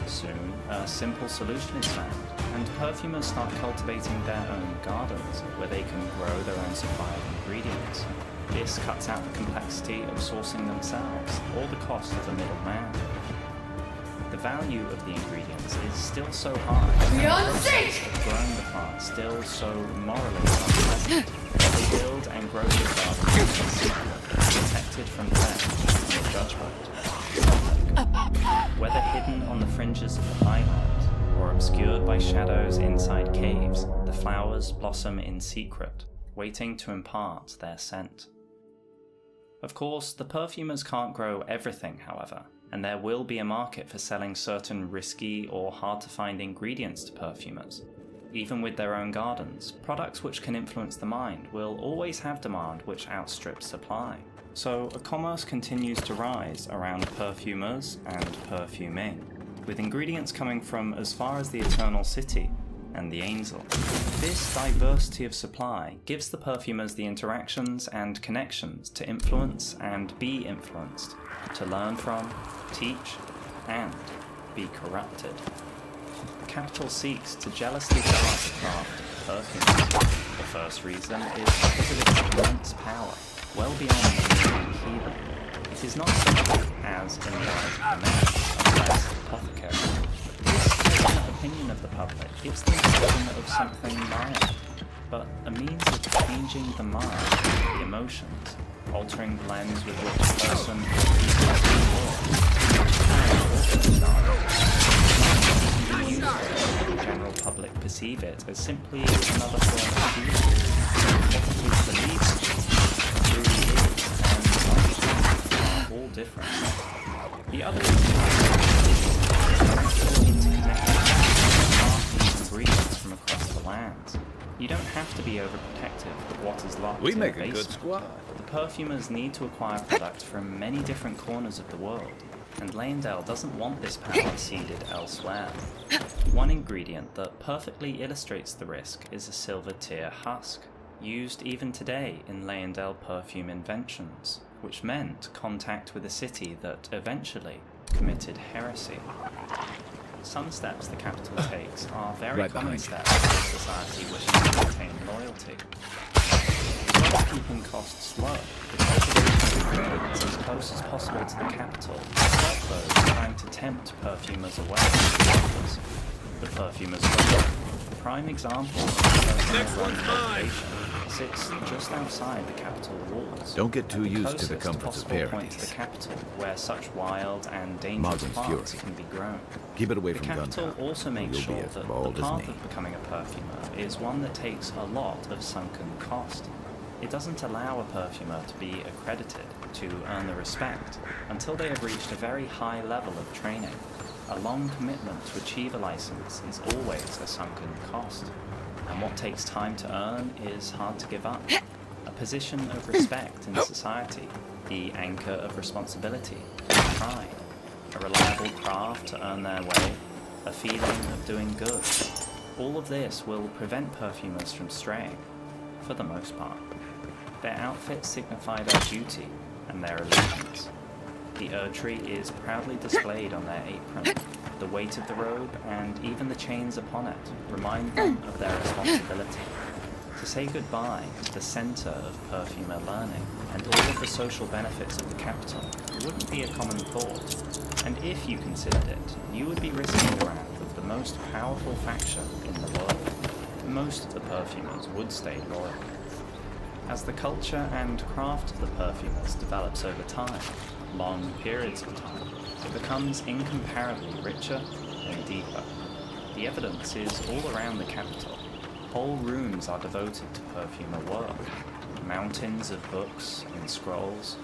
Soon, a simple solution is found, and perfumers start cultivating their own gardens, where they can grow their own supply of ingredients. This cuts out the complexity of sourcing themselves, or the cost of a middleman. The value of the ingredients is still so high, and the process of growing the plant still so morally unpleasant. They build and grow the garden in secret, protected from theft or judgment. Whether hidden on the fringes of the highlands, or obscured by shadows inside caves, the flowers blossom in secret, waiting to impart their scent. Of course, the perfumers can't grow everything, however, and there will be a market for selling certain risky or hard-to-find ingredients to perfumers. Even with their own gardens, products which can influence the mind will always have demand which outstrips supply. So a commerce continues to rise around perfumers and perfuming, with ingredients coming from as far as the Eternal City and the Ainsel. This diversity of supply gives the perfumers the interactions and connections to influence and be influenced, to learn from, teach, and be corrupted. The capital seeks to jealously guard the craft of perfumers. The first reason is because of its immense power, well beyond mere healing. It is not so much as, in the eyes of the man, a class apothecary. This opinion of the public gives the impression of something mild, but a means of changing the mind, the emotions, altering the lens with which a person views the world. The general public perceive it as simply another form of healing. What it is believed truly is and functions are all different. The other ingredients from across the lands. You don't have to be overprotective of what is locked We in make the a good basement. squad. The perfumers need to acquire products from many different corners of the world, and Leyendell doesn't want this power seeded elsewhere. One ingredient that perfectly illustrates the risk is a silver tear husk, used even today in Leyendell perfume inventions, which meant contact with a city that eventually committed heresy. Some steps the capital takes are very Right common behind you. steps for society wishing to maintain loyalty. As well as keeping costs low, the cultivation of goods as close as possible to the capital will stop those trying to tempt perfumers away from the workers. The perfumers' road, prime example of personal run cultivation, sits just outside the capital walls. Don't get too at used to the closest comforts of possible point to paradise. the capital, where such wild and dangerous Marvin's plants fury. can be grown. Keep it away The from capital gunpowder. also or makes you'll sure be that as the bald as path me. of becoming a perfumer is one that takes a lot of sunken cost. It doesn't allow a perfumer to be accredited to earn the respect until they have reached a very high level of training. A long commitment to achieve a license is always a sunken cost, and what takes time to earn is hard to give up. A position of respect in society, the anchor of responsibility, pride, a reliable craft to earn their way, a feeling of doing good. All of this will prevent perfumers from straying, for the most part. Their outfits signify their duty and their allegiance. The Erdtree is proudly displayed on their apron. The weight of the robe and even the chains upon it remind them of their responsibility. To say goodbye to the center of perfumer learning and all of the social benefits of the capital wouldn't be a common thought, and if you considered it, you would be risking the wrath of the most powerful faction in the world. Most of the perfumers would stay loyal. As the culture and craft of the perfumers develops over time, long periods of time, it becomes incomparably richer and deeper. The evidence is all around the capital. Whole rooms are devoted to perfumer work, mountains of books and scrolls,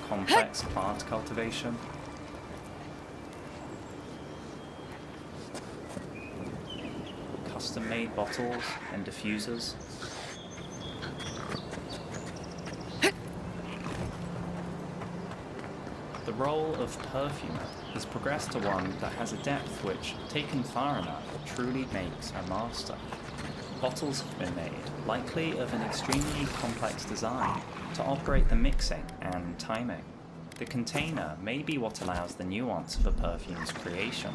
complex plant cultivation, custom-made bottles and diffusers, the role of perfumer has progressed to one that has a depth which, taken far enough, truly makes a master. Bottles have been made, likely of an extremely complex design, to operate the mixing and timing. The container may be what allows the nuance of a perfume's creation.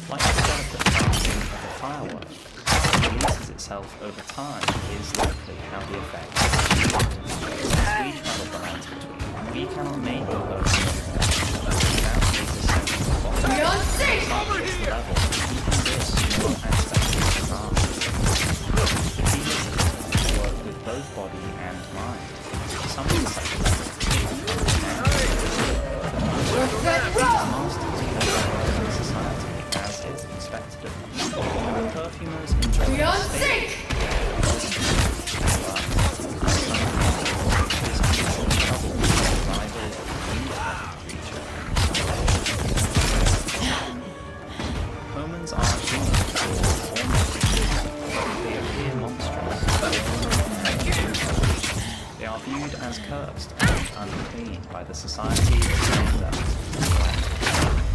Like the delicate crafting of a firework, how it releases itself over time is likely how the effect is achieved. As we travel the lines between, we cannot make a perfume without later sending the bottle. Over here! Level, even this small aspect of the art. The key is to work with both body and mind. Something such as this masters in society as is expected of them. And the perfumers enjoy a state. Humans are human, they appear monstrous. They are viewed as cursed and unclean by the society around them.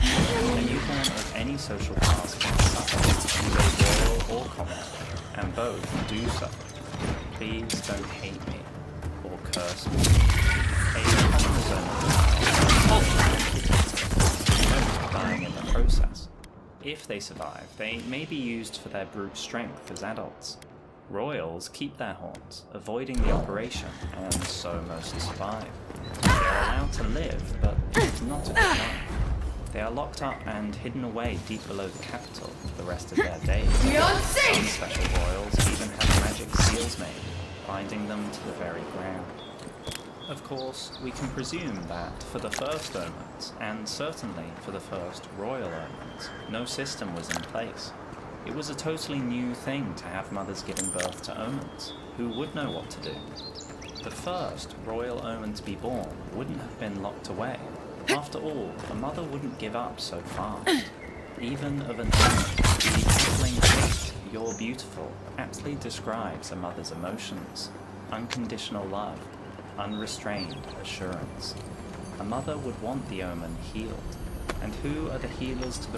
A newborn of any social class can suffer, be they royal or common, and both do suffer. Please don't hate me or curse me. A chromosome dying in the process. If they survive, they may be used for their brute strength as adults. Royals keep their horns, avoiding the operation, and so most survive. They are allowed to live, but not a good life. They are locked up and hidden away deep below the capital for the rest of their days. Some special royals even have magic seals made, binding them to the very ground. Of course, we can presume that for the first omens, and certainly for the first royal omens, no system was in place. It was a totally new thing to have mothers giving birth to omens, who would know what to do. The first royal omen to be born wouldn't have been locked away. After all, a mother wouldn't give up so fast. Even of an omen, the cackling gift, "You're beautiful," aptly describes a mother's emotions. Unconditional love, unrestrained assurance. A mother would want the omen healed. And who are the healers to the